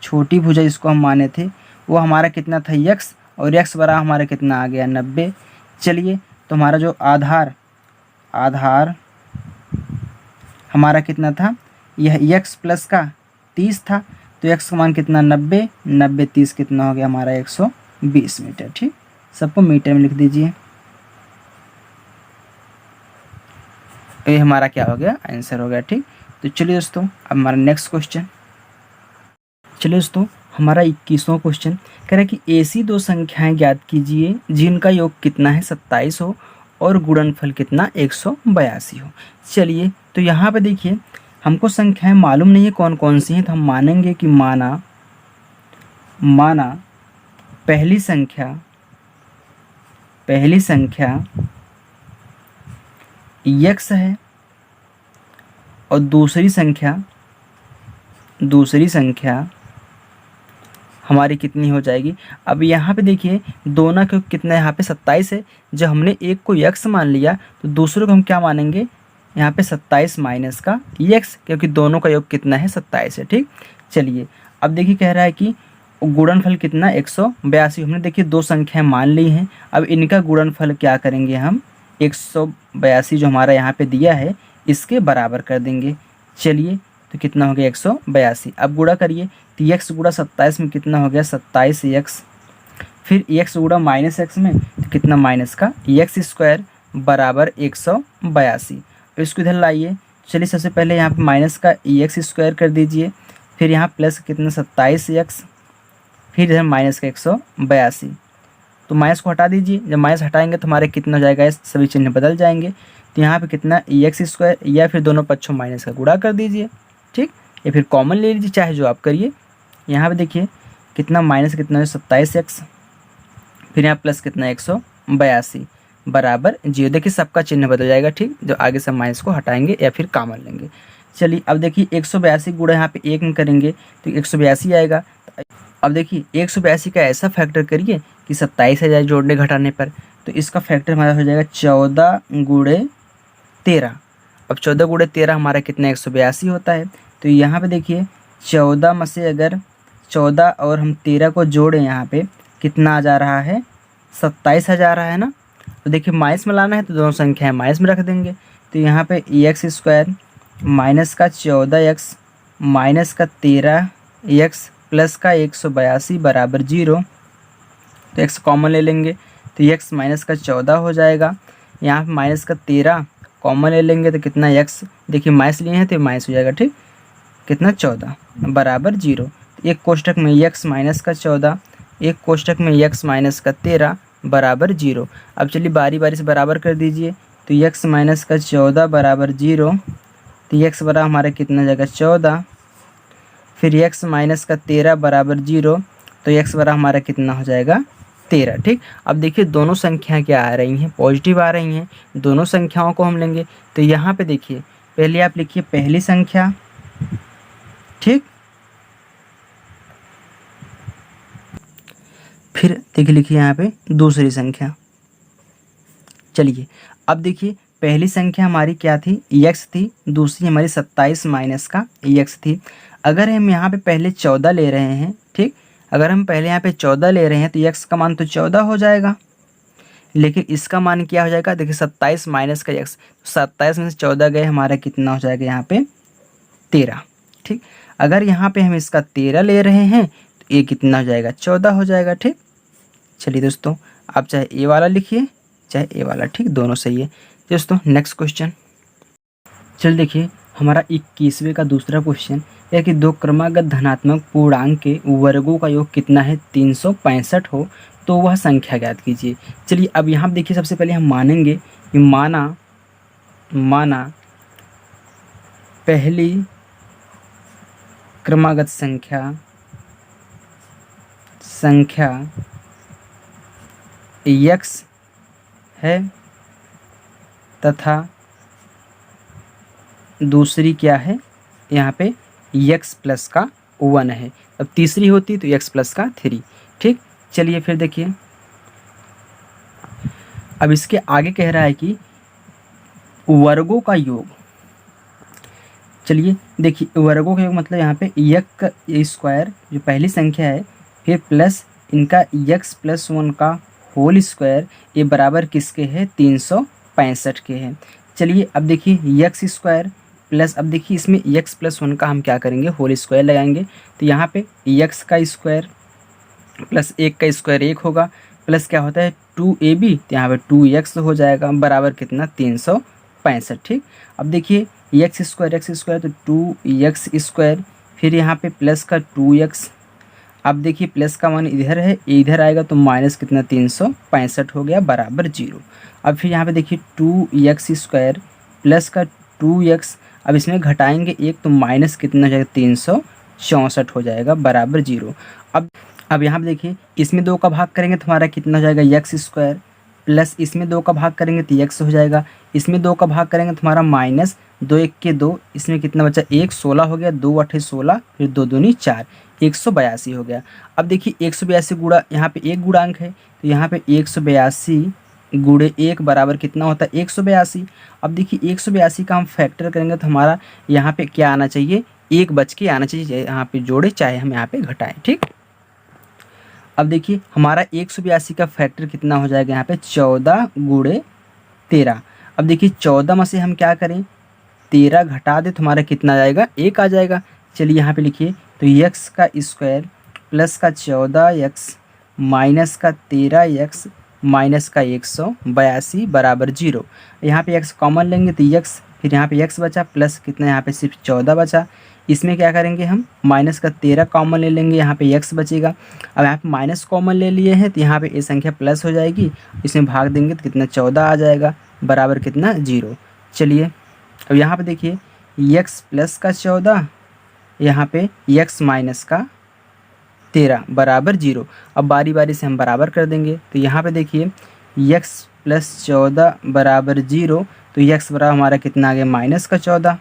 छोटी भुजा जिसको हम माने थे, वो हमारा कितना था x, और x बराबर हमारा कितना आ गया 90। चलिए तो हमारा जो आधार हमारा कितना था, यह x प्लस का 30 था, तो x का मान कितना 90 90 30 कितना हो गया हमारा 120 मीटर, ठीक। सबको मीटर में लिख दीजिए, ये हमारा क्या हो गया आंसर हो गया, ठीक। तो चलिए दोस्तों अब हमारा नेक्स्ट क्वेश्चन, चलिए दोस्तों हमारा 21वां क्वेश्चन कह रहा है कि ऐसी दो संख्याएं ज्ञात कीजिए जिनका योग कितना है 27 हो और गुणनफल कितना 182 हो। चलिए तो यहाँ पे देखिए हमको संख्याएं मालूम नहीं है कौन कौन सी हैं, तो हम मानेंगे कि माना पहली संख्या x है और दूसरी संख्या हमारी कितनी हो जाएगी। अब यहाँ पे देखिए दोनों का कितना यहाँ पे 27 है, जब हमने एक को x मान लिया तो दूसरे को हम क्या मानेंगे यहाँ पे 27 माइनस का x, क्योंकि दोनों का योग कितना है 27 है, ठीक। चलिए अब देखिए कह रहा है कि गुणनफल कितना 182, हमने देखिए दो संख्याएं मान ली हैं, अब इनका गुणनफल क्या करेंगे हम 182 जो हमारा यहाँ पे दिया है इसके बराबर कर देंगे। चलिए तो कितना हो गया 182, अब गुणा करिए तो x गुणा 27 में कितना हो गया 27x, फिर x गुणा माइनस x में तो कितना माइनस का x स्क्वायर बराबर 182। इसको इधर लाइए, चलिए सबसे पहले यहाँ पे माइनस का x स्क्वायर कर दीजिए, फिर यहाँ प्लस कितना 27x, फिर इधर माइनस का 182, तो माइनस को हटा दीजिए। जब माइनस हटाएंगे तो हमारे कितना हो जाएगा, सभी चिन्ह बदल जाएंगे। तो यहाँ पे कितना एक्स स्क्वायर, या फिर दोनों पक्षों माइनस का गुणा कर दीजिए, ठीक, या फिर कॉमन ले लीजिए, चाहे जो आप करिए। यहाँ पे देखिए कितना माइनस कितना है 27x, फिर यहाँ प्लस कितना 182 बराबर 0। देखिए सबका चिन्ह बदल जाएगा, ठीक, जो आगे से माइनस को हटाएंगे या फिर कॉमन लेंगे। चलिए अब देखिए 182 गुणा यहाँ पे 1 में करेंगे तो 182 आएगा। अब देखिए 182 का ऐसा फैक्टर करिए कि 27 आ जाए जोड़ने घटाने पर, तो इसका फैक्टर हमारा हो जाएगा 14 गुणे 13। अब 14 गुणे 13 हमारा कितना 182 होता है। तो यहाँ पे देखिए 14 में से अगर 14 और हम 13 को जोड़ें, यहाँ पे कितना आ जा रहा है, 27 आ जा रहा है ना। तो देखिए माइनस में लाना है तो दोनों संख्याएं माइनस में रख देंगे। तो यहाँ पे एक्स स्क्वायर माइनस का 14x माइनस का 13x प्लस का 182 बराबर 0। तो x कॉमन ले लेंगे तो x माइनस का 14 हो जाएगा। यहाँ पे माइनस का 13 कॉमन ले लेंगे तो कितना x, देखिए माइनस लिए हैं तो माइनस हो जाएगा, ठीक, कितना 14 बराबर 0। एक कोष्टक में x माइनस का 14, एक कोष्टक में x माइनस का 13 बराबर 0। अब चलिए बारी बारी से बराबर कर दीजिए। तो x माइनस का 14 बराबर 0, तो x बराबर हमारा कितना जाएगा 14, फिर x माइनस का 13 बराबर 0, तो x बराबर हमारा कितना हो जाएगा 13, ठीक। अब देखिए दोनों संख्या क्या आ रही हैं, पॉजिटिव आ रही हैं। दोनों संख्याओं को हम लेंगे तो यहाँ पे देखिए पहले आप लिखिए पहली संख्या, ठीक, फिर देखिए लिखिए यहाँ पे दूसरी संख्या। चलिए अब देखिए पहली संख्या हमारी क्या थी, x थी, दूसरी हमारी 27 माइनस का x थी। अगर हम यहाँ पे पहले 14 ले रहे हैं, ठीक, अगर हम पहले यहाँ पे 14 ले रहे हैं तो x का मान तो 14 हो जाएगा, लेकिन इसका मान क्या हो जाएगा, देखिए 27 माइनस का x, 27 में से 14 गए हमारा कितना हो जाएगा यहाँ पे 13, ठीक। अगर यहाँ पे हम इसका 13 ले रहे हैं तो ये कितना हो जाएगा 14 हो जाएगा, ठीक। चलिए दोस्तों आप चाहे ए वाला लिखिए चाहे ए वाला, ठीक, दोनों सही है। दोस्तों नेक्स्ट क्वेश्चन, चल देखिए हमारा 21वें का दूसरा क्वेश्चन है कि दो क्रमागत धनात्मक पूर्णांक के वर्गों का योग कितना है 365 हो तो वह संख्या ज्ञात कीजिए। चलिए अब यहाँ देखिए सबसे पहले हम मानेंगे कि माना पहली क्रमागत संख्या x है तथा दूसरी क्या है, यहाँ पे x प्लस का 1 है। अब तीसरी होती तो x प्लस का 3, ठीक। चलिए फिर देखिए अब इसके आगे कह रहा है कि वर्गों का योग। चलिए देखिए वर्गों का योग मतलब यहाँ पे x स्क्वायर जो पहली संख्या है, फिर प्लस इनका x प्लस 1 का होल स्क्वायर, ये बराबर किसके है 365 के हैं। चलिए अब देखिए एक्स स्क्वायर प्लस, अब देखिए इसमें x प्लस 1 का हम क्या करेंगे होल स्क्वायर लगाएंगे। तो यहाँ पे x का स्क्वायर प्लस 1 का स्क्वायर 1 होगा, प्लस क्या होता है 2ab, तो यहाँ पे 2x हो जाएगा बराबर कितना 365, ठीक। अब देखिए x स्क्वायर तो 2x स्क्वायर, फिर यहाँ पे प्लस का 2x, अब देखिए प्लस का मान इधर है, इधर आएगा तो माइनस कितना 365 हो गया बराबर 0। अब फिर यहाँ पे देखिए 2x स्क्वायर प्लस का 2x, अब इसमें घटाएंगे 1 तो माइनस कितना हो जाएगा 364 हो जाएगा बराबर 0। अब यहाँ पे देखिए इसमें 2 का भाग करेंगे तो हमारा कितना हो जाएगा x स्क्वायर, प्लस इसमें 2 का भाग करेंगे तो x हो जाएगा, इसमें 2 का भाग करेंगे तो हमारा माइनस 2 1 के 2, इसमें कितना बचा 1 16 हो गया, 2 8 16, फिर 2 दूनी 4, 182 हो गया। अब देखिए 182 गुणा यहाँ पे एक गुणांक है तो यहाँ पे 182 गुणे 1 बराबर कितना होता है 182। अब देखिए 182 का हम फैक्टर करेंगे तो हमारा यहाँ पे क्या आना चाहिए, 1 बच के आना चाहिए, यहाँ पे जोड़े चाहे हम यहाँ पे घटाएं, ठीक। अब देखिए हमारा 182 का फैक्टर कितना हो जाएगा यहाँ पे 14 गुणे 13। अब देखिए 14 में से हम क्या करें 13 घटा दे तो हमारा कितना आ जाएगा 1 आ जाएगा। चलिए यहाँ पे लिखिए तो x का स्क्वायर प्लस का 14x माइनस का 13x माइनस का 182 बराबर 0। यहाँ पे x कॉमन लेंगे तो x फिर यहाँ पे x बचा प्लस कितना यहाँ पे सिर्फ 14 बचा। इसमें क्या करेंगे हम माइनस का 13 कॉमन ले लेंगे, यहाँ पे x बचेगा। अब यहाँ पे माइनस कॉमन ले लिए हैं तो यहाँ पे ये संख्या प्लस हो जाएगी, इसमें भाग देंगे तो कितना 14 आ जाएगा बराबर कितना 0। चलिए अब यहाँ पे देखिए x प्लस का 14, यहाँ पे x माइनस का 13 बराबर 0। अब बारी बारी से हम बराबर कर देंगे तो यहाँ पे देखिए x प्लस 14 बराबर 0, तो x बराबर हमारा कितना आ गया माइनस का 14।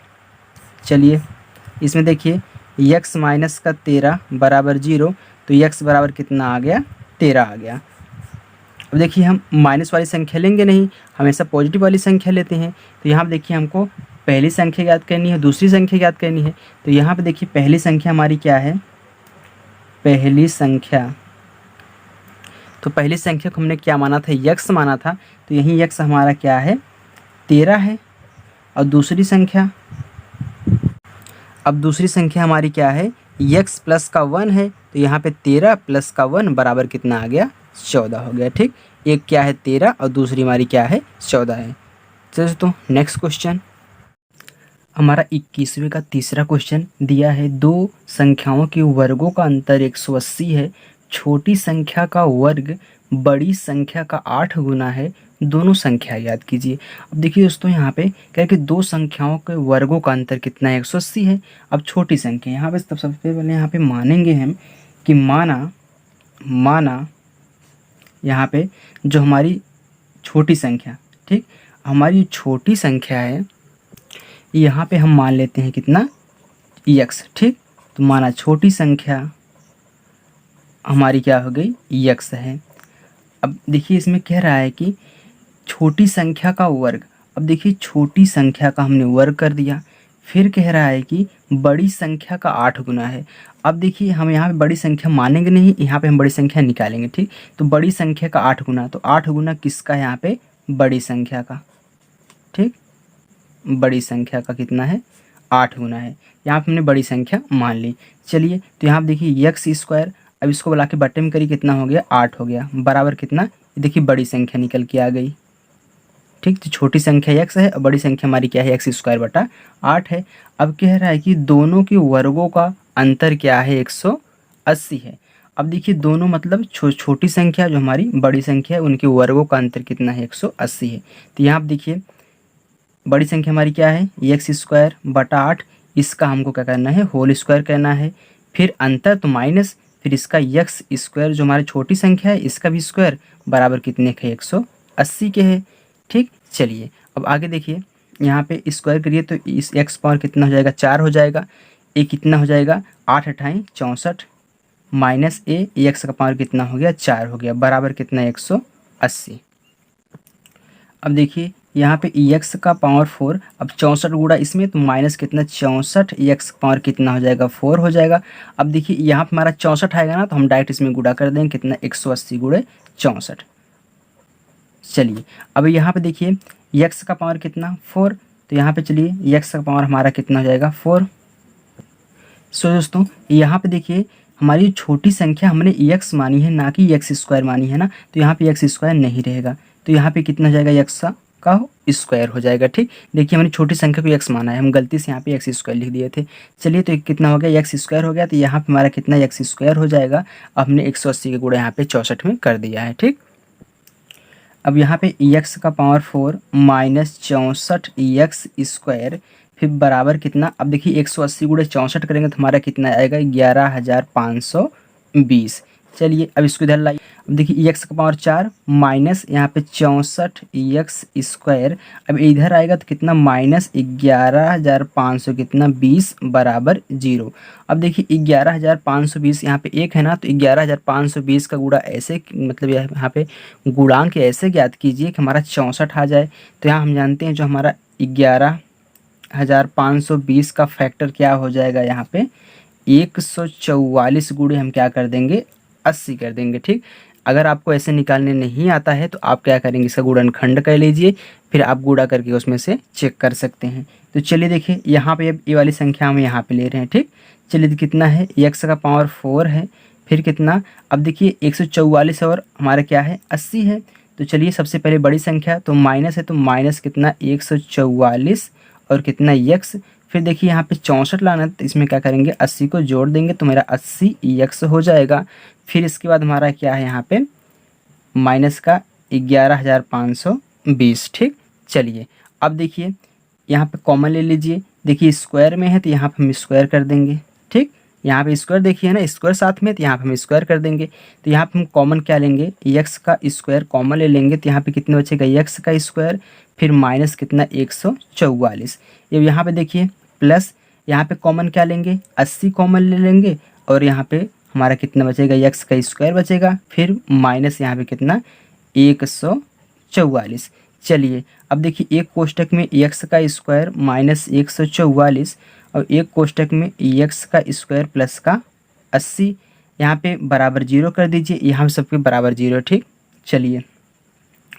चलिए इसमें देखिए x माइनस का 13 बराबर 0, तो x बराबर कितना आ गया 13 आ गया। अब देखिए हम माइनस वाली संख्या लेंगे नहीं, हमेशा पॉजिटिव वाली संख्या लेते हैं। तो यहाँ पे देखिए हमको पहली संख्या याद करनी है, दूसरी संख्या याद करनी है। तो यहाँ पे देखिए पहली संख्या हमारी क्या है, पहली संख्या, तो पहली संख्या को हमने क्या माना था x माना था, तो यहीं x हमारा क्या है 13 है। और दूसरी संख्या, अब दूसरी संख्या हमारी क्या है x प्लस का 1 है, तो यहाँ पे 13 प्लस का 1 बराबर कितना आ गया 14 हो गया। ठीक, एक क्या है 13 और दूसरी हमारी क्या है 14 है। चलो दोस्तों नेक्स्ट क्वेश्चन, हमारा 21वें का तीसरा क्वेश्चन दिया है, दो संख्याओं के वर्गों का अंतर 180 है, छोटी संख्या का वर्ग बड़ी संख्या का 8 गुना है, दोनों संख्या याद कीजिए। अब देखिए दोस्तों यहाँ पे क्या है कि दो संख्याओं के वर्गों का अंतर कितना है 180 है। अब छोटी संख्या यहाँ पे सबसे पहले यहाँ पे मानेंगे हम कि माना यहाँ पे जो हमारी छोटी संख्या, ठीक, हमारी छोटी संख्या है यहाँ पे हम मान लेते हैं कितना x। ठीक, तो माना छोटी संख्या हमारी क्या हो गई x है। अब देखिए इसमें कह रहा है कि छोटी संख्या का वर्ग, अब देखिए छोटी संख्या का हमने वर्ग कर दिया, फिर कह रहा है कि बड़ी संख्या का 8 गुना है। अब देखिए हम यहाँ पे बड़ी संख्या मानेंगे नहीं, यहाँ पे हम बड़ी संख्या निकालेंगे। ठीक, तो बड़ी संख्या का 8 गुना, तो 8 गुना किसका है यहाँ पे बड़ी संख्या का। ठीक, बड़ी संख्या का कितना है 8 गुना है, यहाँ पे हमने बड़ी संख्या मान ली। चलिए तो यहाँ पे देखिए x स्क्वायर, अब इसको बुला के बट्टे में करी कितना हो गया 8 हो गया बराबर कितना, देखिए बड़ी संख्या निकल के आ गई। ठीक, तो छोटी संख्या x है और बड़ी संख्या हमारी क्या है x स्क्वायर बटा 8 है। अब कह रहा है कि दोनों के वर्गों का अंतर क्या है 180 है। अब देखिए दोनों मतलब छोटी संख्या जो हमारी बड़ी संख्या है उनके वर्गों का अंतर कितना है 180 है। तो यहाँ पे देखिए बड़ी संख्या हमारी क्या है x स्क्वायर बटा 8, इसका हमको क्या करना है होल स्क्वायर करना है, फिर अंतर तो माइनस, फिर इसका x स्क्वायर जो हमारी छोटी संख्या है इसका भी स्क्वायर बराबर कितने के 180 के है। ठीक, चलिए अब आगे देखिए यहाँ पे स्क्वायर करिए तो इस x पावर कितना हो जाएगा 4 हो जाएगा, ए कितना हो जाएगा 8 अठाई 64 माइनस ए x का पावर कितना हो गया 4 हो गया बराबर कितना 180। अब देखिए यहाँ पे x का पावर 4, अब 64 गुणा इसमें तो माइनस कितना 64, x पावर कितना हो जाएगा 4 हो जाएगा। अब देखिए यहाँ पे हमारा 64 आएगा ना, तो हम डायरेक्ट इसमें गुणा कर देंगे कितना 180 गुणे 64। चलिए अब यहाँ पे देखिए x का पावर कितना 4, तो यहाँ पे चलिए x का पावर हमारा कितना हो जाएगा 4। सो दोस्तों यहाँ पे देखिए हमारी छोटी संख्या हमने x मानी है ना कि x स्क्वायर मानी है ना, तो यहाँ पे x स्क्वायर नहीं रहेगा, तो यहाँ पे कितना हो जाएगा x का स्क्वायर हो जाएगा। ठीक, देखिए हमने छोटी संख्या को x माना है, हम गलती से यहाँ पे x स्क्वायर लिख दिए थे। चलिए तो कितना हो गया x स्क्वायर हो गया, तो यहाँ पे हमारा कितना x स्क्वायर हो जाएगा, अब हमने 180 के गुणा यहाँ पे 64 में कर दिया है। ठीक, अब यहाँ पे x का पावर 4 माइनस 64 x स्क्वायर फिर बराबर कितना, अब देखिए 180 गुणे 64 करेंगे तो हमारा कितना आएगा 11,520। चलिए अब इसको इधर लाइए, अब देखिए x का पावर 4 माइनस यहाँ पे 64 x स्क्वायर, अब इधर आएगा तो कितना माइनस 11,500 कितना 20 बराबर 0। अब देखिए 11,520 यहाँ पे एक है ना, तो 11,520 का गुणा ऐसे मतलब यहाँ पे गुणांक ऐसे ज्ञात कीजिए कि हमारा 64 आ जाए। तो यहाँ हम जानते हैं जो हमारा 11,520 का फैक्टर क्या हो जाएगा, यहाँ पे 144 गुणे हम क्या कर देंगे 80 कर देंगे। ठीक, अगर आपको ऐसे निकालने नहीं आता है तो आप क्या करेंगे इसका गुणनखंड कर लीजिए, फिर आप गुणा करके उसमें से चेक कर सकते हैं। तो चलिए देखिए यहाँ पे अब ये वाली संख्या हम यहाँ पे ले रहे हैं। ठीक, चलिए तो कितना है x का पावर 4 है, फिर कितना, अब देखिए 144 और हमारा क्या है 80 है। तो चलिए सबसे पहले बड़ी संख्या तो माइनस है, तो माइनस कितना 144 और कितना x। फिर देखिए यहाँ पे 64 लाना है, तो इसमें क्या करेंगे 80 को जोड़ देंगे तो मेरा 80 x हो जाएगा। फिर इसके बाद हमारा क्या है यहाँ पे माइनस का 11,520। ठीक, चलिए अब देखिए यहाँ पे कॉमन ले लीजिए। देखिए स्क्वायर में है तो यहाँ पे हम स्क्वायर कर देंगे। ठीक, यहाँ पे स्क्वायर देखिए ना, स्क्वायर साथ में, तो यहाँ पे हम स्क्वायर कर देंगे। तो यहाँ पे हम कॉमन क्या लेंगे, x का स्क्वायर कॉमन ले लेंगे, तो यहाँ पे कितना बचेगा x का स्क्वायर, फिर माइनस कितना 144। अब यहाँ पे देखिए प्लस, यहाँ पे कॉमन क्या लेंगे 80 कॉमन ले लेंगे, और यहाँ पे हमारा कितना बचेगा x का स्क्वायर बचेगा, फिर माइनस यहाँ पे कितना 144। चलिए अब देखिए एक कोष्टक में x का स्क्वायर माइनस 144 और एक कोष्टक में x का स्क्वायर प्लस का 80, यहाँ पे बराबर 0 कर दीजिए, यहाँ सबके बराबर 0। ठीक, चलिए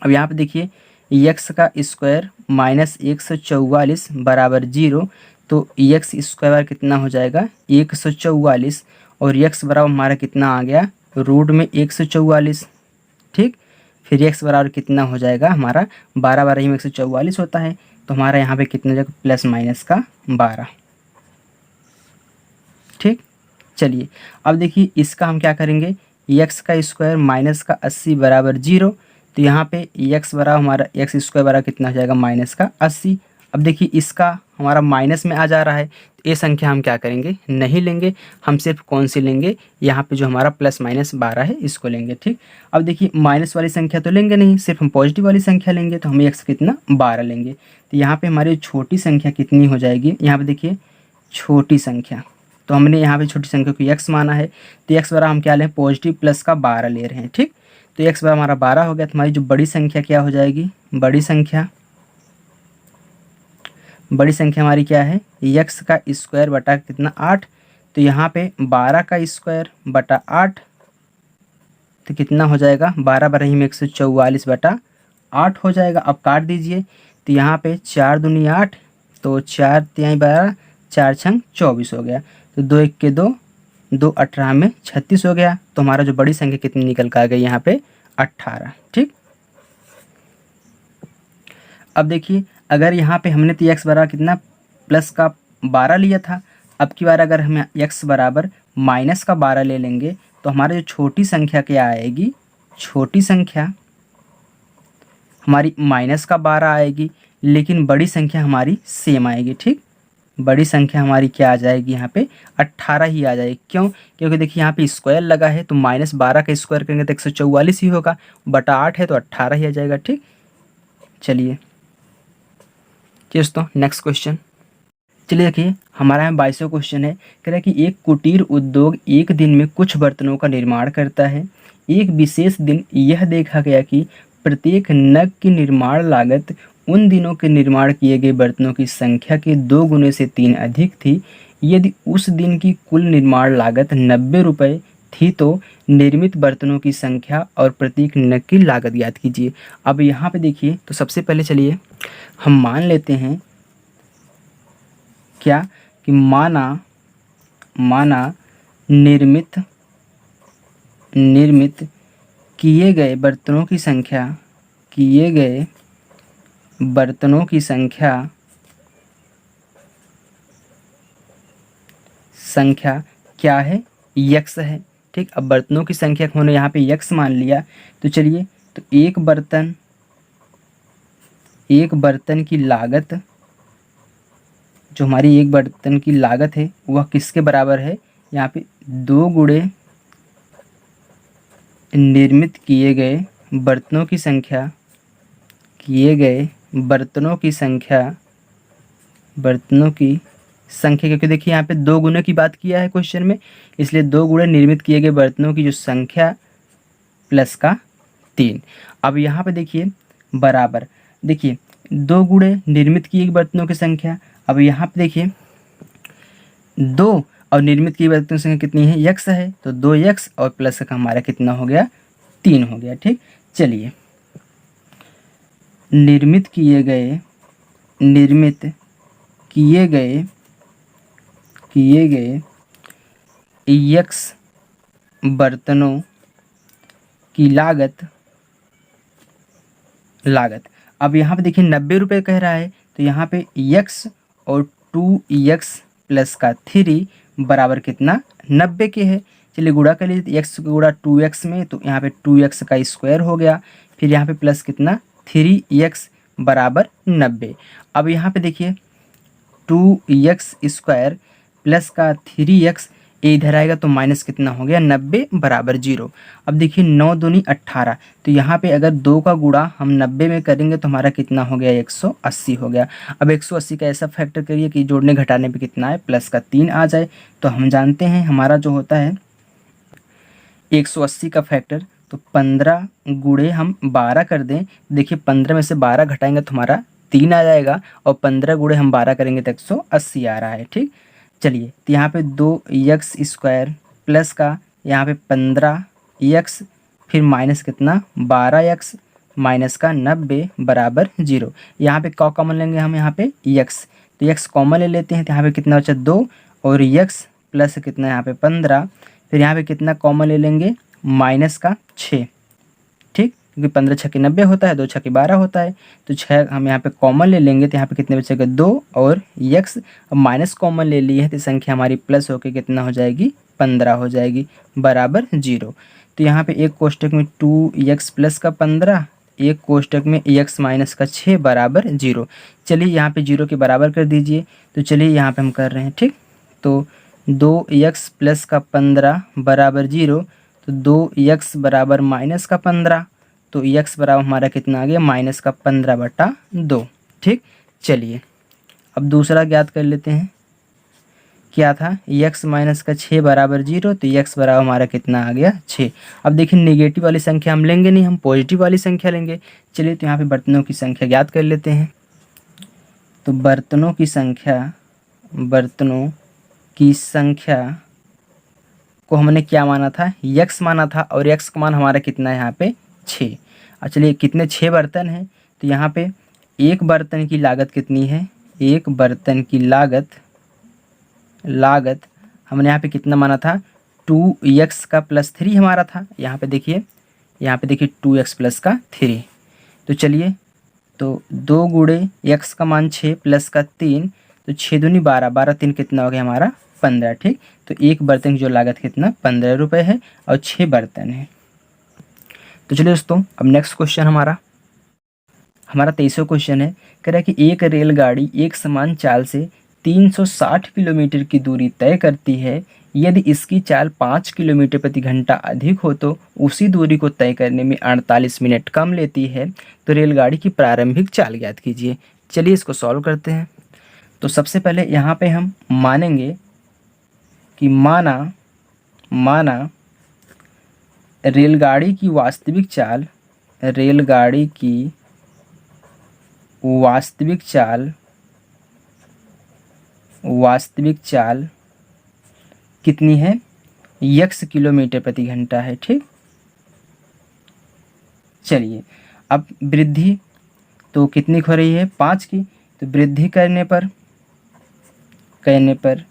अब यहाँ पे देखिए x का स्क्वायर माइनस 144 बराबर 0, तो x स्क्वायर कितना हो जाएगा 144, और x बराबर हमारा कितना आ गया रूट में 144। ठीक, फिर x बराबर कितना हो जाएगा हमारा 12 12 ही में 144 होता है, तो हमारा यहाँ पे कितना हो जाएगा प्लस माइनस का 12। ठीक, चलिए अब देखिए इसका हम क्या करेंगे, x का स्क्वायर माइनस का 80 बराबर 0, तो यहाँ पे x बराबर हमारा x स्क्वायर बराबर कितना हो जाएगा माइनस का 80। अब देखिए इसका हमारा माइनस में आ जा रहा है, तो ये संख्या हम क्या करेंगे नहीं लेंगे, हम सिर्फ कौन सी लेंगे, यहाँ पे जो हमारा प्लस माइनस 12 है इसको लेंगे। ठीक, अब देखिए माइनस वाली संख्या तो लेंगे नहीं, सिर्फ हम पॉजिटिव वाली संख्या लेंगे, तो हम x कितना 12 लेंगे। तो यहाँ पे हमारी छोटी संख्या कितनी हो जाएगी, यहाँ पे देखिए छोटी संख्या, तो हमने यहाँ पे छोटी संख्या को x माना है, तो x बराबर हम क्या लें पॉजिटिव प्लस का 12 ले रहे हैं। ठीक, तो x बराबर हमारा 12 हो गया, तो हमारी जो बड़ी संख्या क्या हो जाएगी, बड़ी संख्या हमारी क्या है x का स्क्वायर बटा कितना 8, तो यहाँ पे 12 का स्क्वायर बटा 8, तो कितना हो जाएगा 12 12 ही में 144 बटा 8 हो जाएगा। अब काट दीजिए, तो यहाँ पे 4 दूनी 8, तो 4 तिहाई 12, 4 छंग 24 हो गया, तो 2 1 के 2, 2 18 में 36 हो गया। तो हमारा जो बड़ी संख्या कितनी निकल कर आ गई यहाँ पे 18। ठीक, अब देखिए अगर यहाँ पे हमने तो x बराबर कितना प्लस का 12 लिया था, अब की बार अगर हम x बराबर माइनस का 12 ले लेंगे, तो हमारा जो छोटी संख्या क्या आएगी, छोटी संख्या हमारी माइनस का 12 आएगी, लेकिन बड़ी संख्या हमारी सेम आएगी। ठीक, बड़ी संख्या हमारी क्या आ जाएगी यहाँ पे 18 ही आ जाएगी। क्यों, क्योंकि देखिए यहाँ पे स्क्वायर लगा है, तो माइनस 12 का स्क्वायर करेंगे तो 144 ही होगा, बटा 8 है तो 18 ही आ जाएगा। ठीक, चलिए दोस्तों नेक्स्ट क्वेश्चन, चलिए देखिए हमारा यहाँ 22वां क्वेश्चन है। कह रहा है कि एक कुटीर उद्योग एक दिन में कुछ बर्तनों का निर्माण करता है। एक विशेष दिन यह देखा गया कि प्रत्येक नग की निर्माण लागत उन दिनों के निर्माण किए गए बर्तनों की संख्या के 2 गुने से 3 अधिक थी। यदि उस दिन की कुल निर्माण लागत 90 रुपये थी तो निर्मित बर्तनों की संख्या और प्रत्येक नग की लागत ज्ञात कीजिए। अब यहाँ पे देखिए, तो सबसे पहले चलिए हम मान लेते हैं क्या कि माना निर्मित किए गए बर्तनों की संख्या क्या है x है। ठीक, अब बर्तनों की संख्या को हमने यहाँ पे x मान लिया, तो चलिए तो एक बर्तन की लागत, जो हमारी एक बर्तन की लागत है वह किसके बराबर है, यहाँ पे 2 गुणे निर्मित किए गए बर्तनों की संख्या, क्योंकि देखिए यहाँ पे 2 गुने की बात किया है क्वेश्चन में, इसलिए 2 गुणे निर्मित किए गए बर्तनों की जो संख्या प्लस का 3। अब यहाँ पे देखिए बराबर, देखिए 2 गुणे निर्मित किए गए बर्तनों की संख्या, अब यहाँ पे देखिए 2 और निर्मित किए गए बर्तनों की संख्या कितनी है x है, तो 2x और प्लस का हमारा कितना हो गया 3 हो गया। ठीक, चलिए निर्मित किए गए x बर्तनों की लागत, अब यहाँ पे देखिए 90 रुपये कह रहा है, तो यहाँ पे x और 2x प्लस का 3 बराबर कितना 90 के है। चलिए गुणा कर लीजिए, x का गुणा 2x में तो यहाँ पे 2x का स्क्वायर हो गया, फिर यहाँ पे प्लस कितना 3x बराबर 90। अब यहाँ पे देखिए 2x स्क्वायर प्लस का 3x इधर आएगा तो माइनस कितना हो गया 90 बराबर 0। अब देखिए 9 दूनी 18, तो यहाँ पे अगर 2 का गुणा हम 90 में करेंगे तो हमारा कितना हो गया 180 हो गया। अब 180 का ऐसा फैक्टर करिए कि जोड़ने घटाने पे कितना है प्लस का 3 आ जाए। तो हम जानते हैं हमारा जो होता है 180 का फैक्टर, तो 15 गुणे हम 12 कर दें, देखिए 15 में से 12 घटाएंगे तो हमारा 3 आ जाएगा, और 15 गुणे हम 12 करेंगे तो 180 आ रहा है। ठीक, चलिए तो यहाँ पे 2x स्क्वायर प्लस का यहाँ पे 15x फिर माइनस कितना 12x माइनस का 90 बराबर 0। यहाँ पे क्या कॉमन लेंगे हम, यहाँ पे x, तो x कॉमन ले लेते हैं, तो यहाँ पे कितना बचा 2 और x प्लस कितना यहाँ पे 15, फिर यहाँ पे कितना कॉमन ले लेंगे माइनस का 6। ठीक, क्योंकि 15 छक्के 90 होता है, 2 छक्के 12 होता है, तो 6 हम यहाँ पे कॉमन ले लेंगे, तो यहाँ पे कितने बचेगा 2 और x माइनस कॉमन ले लिए है, तो संख्या हमारी प्लस होके कितना हो जाएगी 15 हो जाएगी बराबर 0। तो यहाँ पे एक कोष्टक में 2x प्लस का 15, एक कोष्टक में x माइनस का 6 बराबर 0। चलिए यहाँ पे 0 के बराबर कर दीजिए, तो चलिए यहाँ पे हम कर रहे हैं। ठीक, तो 2x प्लस का 15 बराबर 0, तो 2x बराबर माइनस का 15, तो x बराबर हमारा कितना आ गया माइनस का 15/2। ठीक, चलिए अब दूसरा ज्ञात कर लेते हैं, क्या था x माइनस का 6 बराबर 0, तो x बराबर हमारा कितना आ गया 6। अब देखिए नेगेटिव वाली संख्या हम लेंगे नहीं, हम पॉजिटिव वाली संख्या लेंगे। चलिए तो यहाँ पे बर्तनों की संख्या ज्ञात कर लेते हैं। तो बर्तनों की संख्या को हमने क्या माना था x माना था, और x का मान हमारा कितना है यहाँ पे 6। अब चलिए कितने 6 बर्तन हैं, तो यहाँ पे एक बर्तन की लागत कितनी है, एक बर्तन की लागत हमने यहाँ पे कितना माना था 2x का प्लस 3 हमारा था। यहाँ पे देखिए 2x प्लस का 3, तो चलिए तो 2 गुणे x का मान 6 प्लस का 3, तो 6 दूनी 12, 12 3 कितना हो गया हमारा 15। ठीक, तो एक बर्तन की जो लागत कितना 15 रुपये है, और 6 बर्तन है। तो चलिए दोस्तों अब नेक्स्ट क्वेश्चन हमारा 23वां क्वेश्चन है, कह रहा है कि एक रेलगाड़ी एक समान चाल से 360 किलोमीटर की दूरी तय करती है। यदि इसकी चाल 5 किलोमीटर प्रति घंटा अधिक हो तो उसी दूरी को तय करने में 48 मिनट कम लेती है, तो रेलगाड़ी की प्रारंभिक चाल ज्ञात कीजिए। चलिए इसको सॉल्व करते हैं। तो सबसे पहले यहाँ पे हम मानेंगे कि माना रेलगाड़ी की वास्तविक चाल कितनी है x किलोमीटर प्रति घंटा है। ठीक, चलिए अब वृद्धि तो कितनी हो रही है 5 की, तो वृद्धि करने पर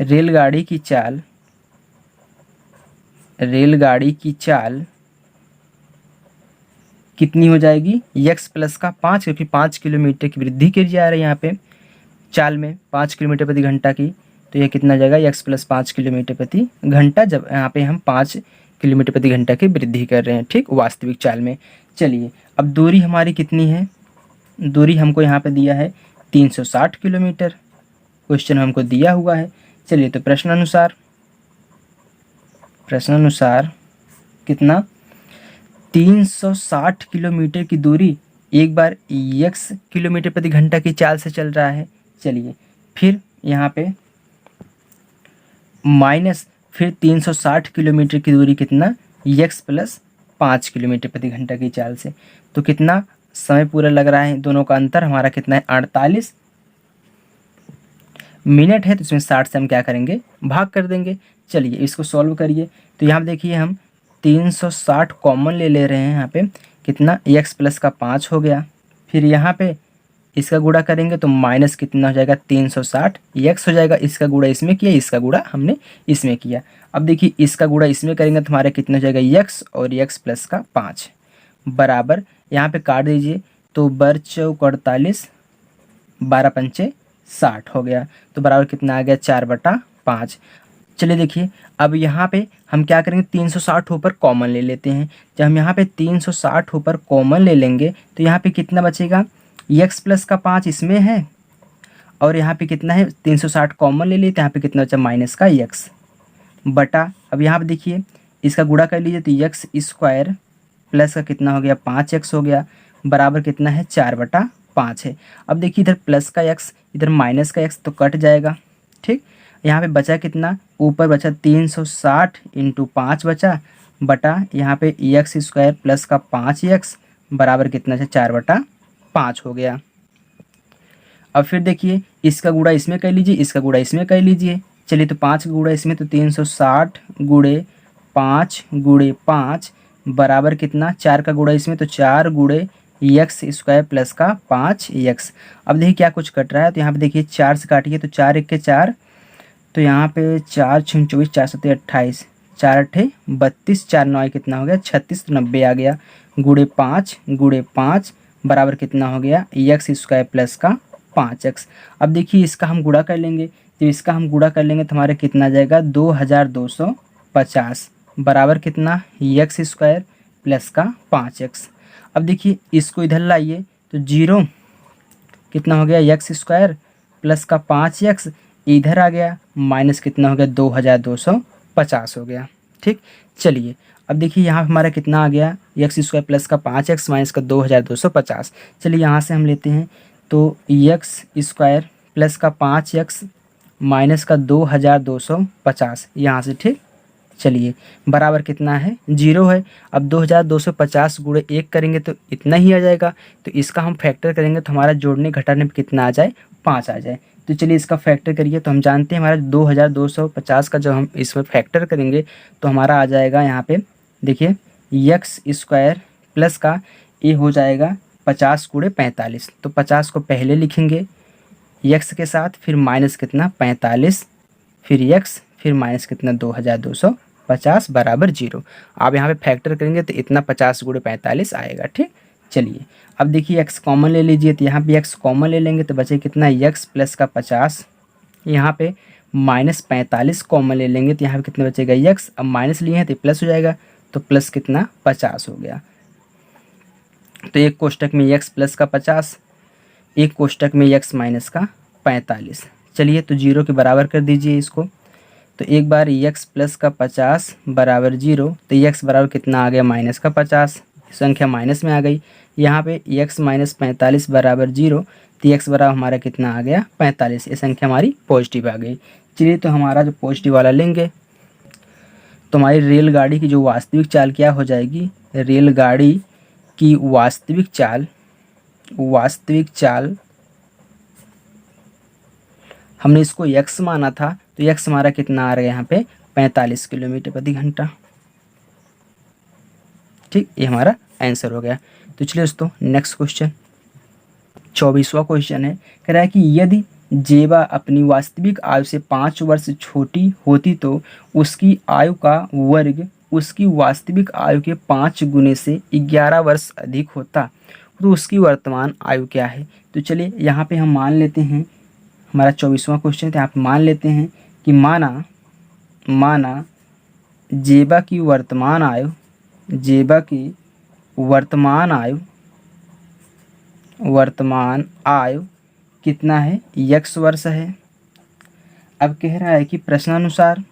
रेलगाड़ी की चाल कितनी हो जाएगी x प्लस का 5, क्योंकि 5 किलोमीटर की वृद्धि की जा रही है यहाँ पे चाल में 5 किलोमीटर प्रति घंटा की, तो यह कितना जाएगा x प्लस 5 किलोमीटर प्रति घंटा, जब यहाँ पे हम 5 किलोमीटर प्रति घंटा की वृद्धि कर रहे हैं। ठीक, वास्तविक चाल में। चलिए अब दूरी हमारी कितनी है, दूरी हमको यहाँ पे दिया है 360 किलोमीटर, क्वेश्चन हमको दिया हुआ है। चलिए तो प्रश्न अनुसार कितना 360 किलोमीटर की दूरी एक बार x किलोमीटर प्रति घंटा की चाल से चल रहा है। चलिए फिर यहाँ पे माइनस फिर 360 किलोमीटर की दूरी कितना x प्लस 5 किलोमीटर प्रति घंटा की चाल से, तो कितना समय पूरा लग रहा है, दोनों का अंतर हमारा कितना है 48 मिनट है, तो इसमें 60 से हम क्या करेंगे भाग कर देंगे। चलिए इसको सॉल्व करिए। तो यहाँ देखिए हम 360 कॉमन ले रहे हैं, यहाँ पे कितना x प्लस का 5 हो गया, फिर यहाँ पे इसका गुणा करेंगे तो माइनस कितना हो जाएगा 360 x हो जाएगा, इसका गुणा इसमें किया, इसका गुणा हमने इसमें किया। अब देखिए इसका गुणा इसमें करेंगे तो हमारा कितना हो जाएगा x और x प्लस का 5 बराबर, यहाँ पे काट दीजिए तो 12 चौक 48, 12 पंचे 60 हो गया। तो बराबर कितना आ गया 4/5। चलिए देखिए अब यहाँ पे हम क्या करेंगे 360 ऊपर कॉमन ले लेते हैं। जब हम यहाँ पे 360 ऊपर कॉमन ले लेंगे तो यहाँ पे कितना बचेगा x प्लस का 5 इसमें है और यहाँ पे कितना है 360 कॉमन ले लिए तो यहाँ पे कितना बचा माइनस का x बटा। अब यहाँ पे देखिए इसका गुणा कर लीजिए तो x स्क्वायर प्लस का कितना हो गया 5x हो गया बराबर कितना है 4/5 है। अब देखिए इधर प्लस का x इधर माइनस का x तो कट जाएगा। ठीक, यहाँ पे बचा कितना ऊपर बचा 360 इंटू 5 बचा बटा यहाँ पे x स्क्वायर प्लस का 5x बराबर कितना है 4/5 हो गया। अब फिर देखिए इसका गुणा इसमें कर लीजिए, इसका गुणा इसमें कर लीजिए। चलिए तो 5 का गुणा इसमें तो 360 गुणे 5 बराबर कितना 4 का गुणा इसमें तो 4 गुणे एक्स स्क्वायर प्लस का 5x। अब देखिए क्या कुछ कट रहा है तो यहाँ पे देखिए 4 से काटिए तो 4 1 के 4 तो यहाँ पे 4 6 24 4 7 28 4 8 32 4 9 कितना हो गया 36 तो 90 आ गया गुणे 5 बराबर कितना हो गया एक्स स्क्वायर प्लस का 5x। अब देखिए इसका हम गुणा कर लेंगे तो इसका हम गुणा कर लेंगे तो हमारे कितना जाएगा 2250 बराबर कितना एक्स स्क्वायर प्लस का 5x। अब देखिए इसको इधर लाइए तो 0 कितना हो गया एक्स स्क्वायर प्लस का 5x इधर आ गया माइनस कितना हो गया 2250 हो गया। ठीक, चलिए अब देखिए यहाँ हमारा कितना आ गया एक्स स्क्वायर प्लस का 5x माइनस का 2250। चलिए यहाँ से हम लेते हैं तो एक्स स्क्वायर प्लस का 5x माइनस का 2250 यहाँ से। ठीक, चलिए बराबर कितना है 0 है। अब 2250 गुणे 1 करेंगे तो इतना ही आ जाएगा। तो इसका हम फैक्टर करेंगे तो हमारा जोड़ने घटाने में कितना आ जाए 5 आ जाए। तो चलिए इसका फैक्टर करिए तो हम जानते हैं हमारा 2250 का जब हम इसमें फैक्टर करेंगे तो हमारा आ जाएगा यहाँ पे देखिए एक्स स्क्वायर प्लस का ये हो जाएगा 50 गुणे 45। तो 50 को पहले लिखेंगे एक्स के साथ फिर माइनस कितना 45 फिर एक्स फिर माइनस कितना 2250 बराबर 0। आप यहाँ पे फैक्टर करेंगे तो इतना 50 गुणे 45 आएगा। ठीक, चलिए अब देखिए x कॉमन ले लीजिए तो यहाँ पे x कॉमन ले लेंगे तो बचे कितना x प्लस का 50 यहाँ पे माइनस 45 कॉमन ले लेंगे तो यहाँ पे कितना बचेगा x। अब माइनस लिए हैं तो प्लस हो जाएगा तो प्लस कितना 50 हो गया। तो एक कोष्टक में x प्लस का 50 एक कोष्टक में x माइनस का 45। चलिए तो 0 के बराबर कर दीजिए इसको तो एक बार x प्लस का 50 बराबर 0 तो x बराबर कितना आ गया माइनस का 50 संख्या माइनस में आ गई। यहाँ पे x माइनस 45 बराबर 0 तो x बराबर हमारा कितना आ गया 45। ये संख्या हमारी पॉजिटिव आ गई। चलिए तो हमारा जो पॉजिटिव वाला लेंगे तो हमारी रेलगाड़ी की जो वास्तविक चाल क्या हो जाएगी रेलगाड़ी की वास्तविक चाल हमने इसको x माना था तो x हमारा कितना आ रहा है यहाँ पे 45 किलोमीटर प्रति घंटा। ठीक, ये हमारा आंसर हो गया। तो चलिए दोस्तों नेक्स्ट क्वेश्चन 24वां क्वेश्चन है। कह रहा है कि यदि जेबा अपनी वास्तविक आयु से 5 वर्ष छोटी होती तो उसकी आयु का वर्ग उसकी वास्तविक आयु के 5 गुने से 11 वर्ष अधिक होता तो उसकी वर्तमान आयु क्या है। तो चलिए यहाँ पे हम मान लेते हैं हमारा 24वां क्वेश्चन था। यहाँ पे मान लेते हैं कि माना जेबा की वर्तमान आयु कितना है x वर्ष है। अब कह रहा है कि प्रश्नानुसार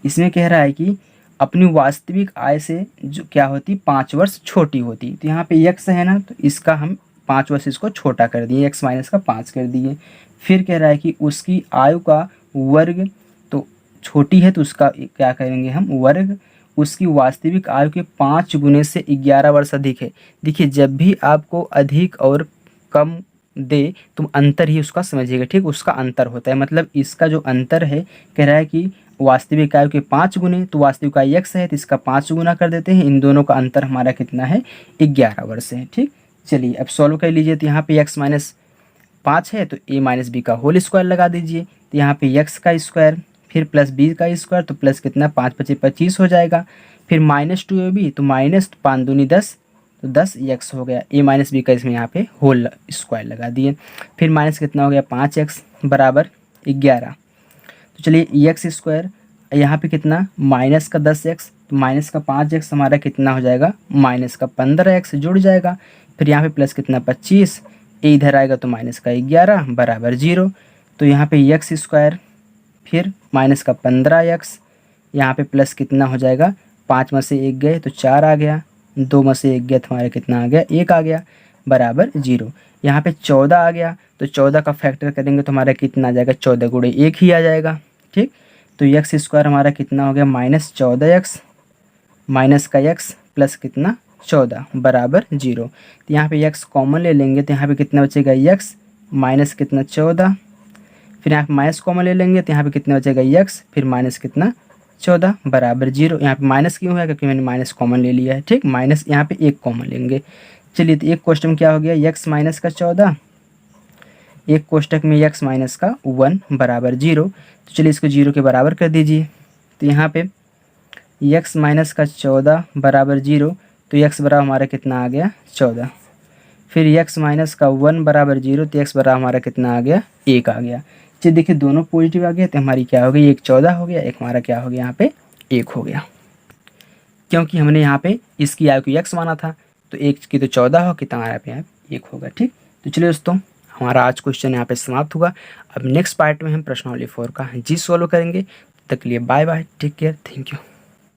इसमें कह रहा है कि अपनी वास्तविक आय से जो क्या होती 5 वर्ष छोटी होती। तो यहाँ पे x है ना तो इसका हम 5 वर्ष इसको छोटा कर दिए x माइनस का 5 कर दिए। फिर कह रहा है कि उसकी आयु का वर्ग तो छोटी है तो उसका क्या करेंगे हम वर्ग उसकी वास्तविक आयु के 5 गुने से 11 वर्ष अधिक है। देखिए जब भी आपको अधिक और कम दे तुम अंतर ही उसका समझिएगा। ठीक, उसका अंतर होता है मतलब इसका जो अंतर है कह रहा है कि वास्तविक आयु के 5 गुने तो वास्तविक आयु x है तो इसका 5 गुना कर देते हैं। इन दोनों का अंतर हमारा कितना है 11 वर्ष है। ठीक, चलिए अब सॉल्व कर लीजिए तो यहाँ पे x माइनस 5 है तो a माइनस बी का होल स्क्वायर लगा दीजिए तो यहाँ पे x का स्क्वायर फिर प्लस b का स्क्वायर तो प्लस कितना 5 × 25 हो जाएगा। फिर -2ab तो -5 दूनी 10 तो 10x हो गया। a माइनस बी का इसमें यहाँ पे होल स्क्वायर लगा दिए। फिर माइनस कितना हो गया 5x बराबर 11। तो चलिए एक्स स्क्वायर, यहाँ पे कितना माइनस का 10x, तो माइनस का 5x हमारा कितना हो जाएगा माइनस का 15x जुड़ जाएगा। फिर यहाँ पे प्लस कितना 25, ए इधर आएगा तो माइनस का 11 बराबर 0। तो यहाँ पे एक्स स्क्वायर, फिर माइनस का 15x, यहाँ पे प्लस कितना हो जाएगा 5 में से 1 गए तो 4 आ गया, 2 में से 1 गया तो हमारा कितना आ गया 1 आ गया बराबर 0। यहाँ पे 14 आ गया, तो 14 का फैक्टर करेंगे तो हमारा कितना आ जाएगा 14 गुणे 1 ही आ जाएगा। ठीक, तो एक्स स्क्वायर हमारा कितना हो गया -14x माइनस का x प्लस कितना 14 बराबर 0। तो यहाँ पे x कॉमन ले लेंगे तो यहाँ पे कितना बचेगा x माइनस कितना 14, फिर यहाँ पे माइनस कॉमन ले लेंगे तो यहाँ पे कितना बचेगा x फिर माइनस कितना 14 बराबर 0। यहाँ पे माइनस क्यों है क्योंकि मैंने माइनस कॉमन ले लिया है। ठीक, माइनस यहाँ पे 1 कॉमन लेंगे। चलिए तो एक क्वेश्चन क्या हो गया x माइनस का 14, एक कोष्टक में x माइनस का 1 बराबर 0। तो चलिए इसको 0 के बराबर कर दीजिए। तो यहाँ पे x माइनस का 14 बराबर 0, तो x बराबर हमारा कितना आ गया 14। फिर x माइनस का 1 बराबर 0, तो x बराबर हमारा कितना आ गया 1 आ गया। चलिए देखिए दोनों पॉजिटिव आ गया, तो हमारी क्या हो गई एक 14 हो गया, एक हमारा क्या हो गया यहाँ पे 1 हो गया, क्योंकि हमने यहाँ पे इसकी आयु को x माना था। तो 1 की तो 14 हो, कितना हमारा पे यहाँ 1 होगा। ठीक, तो चलिए दोस्तों हमारा आज क्वेश्चन यहाँ पे समाप्त हुआ। अब नेक्स्ट पार्ट में हम प्रश्नावली 4 का जी सॉल्व करेंगे। तब तक के लिए bye bye, take care, thank you.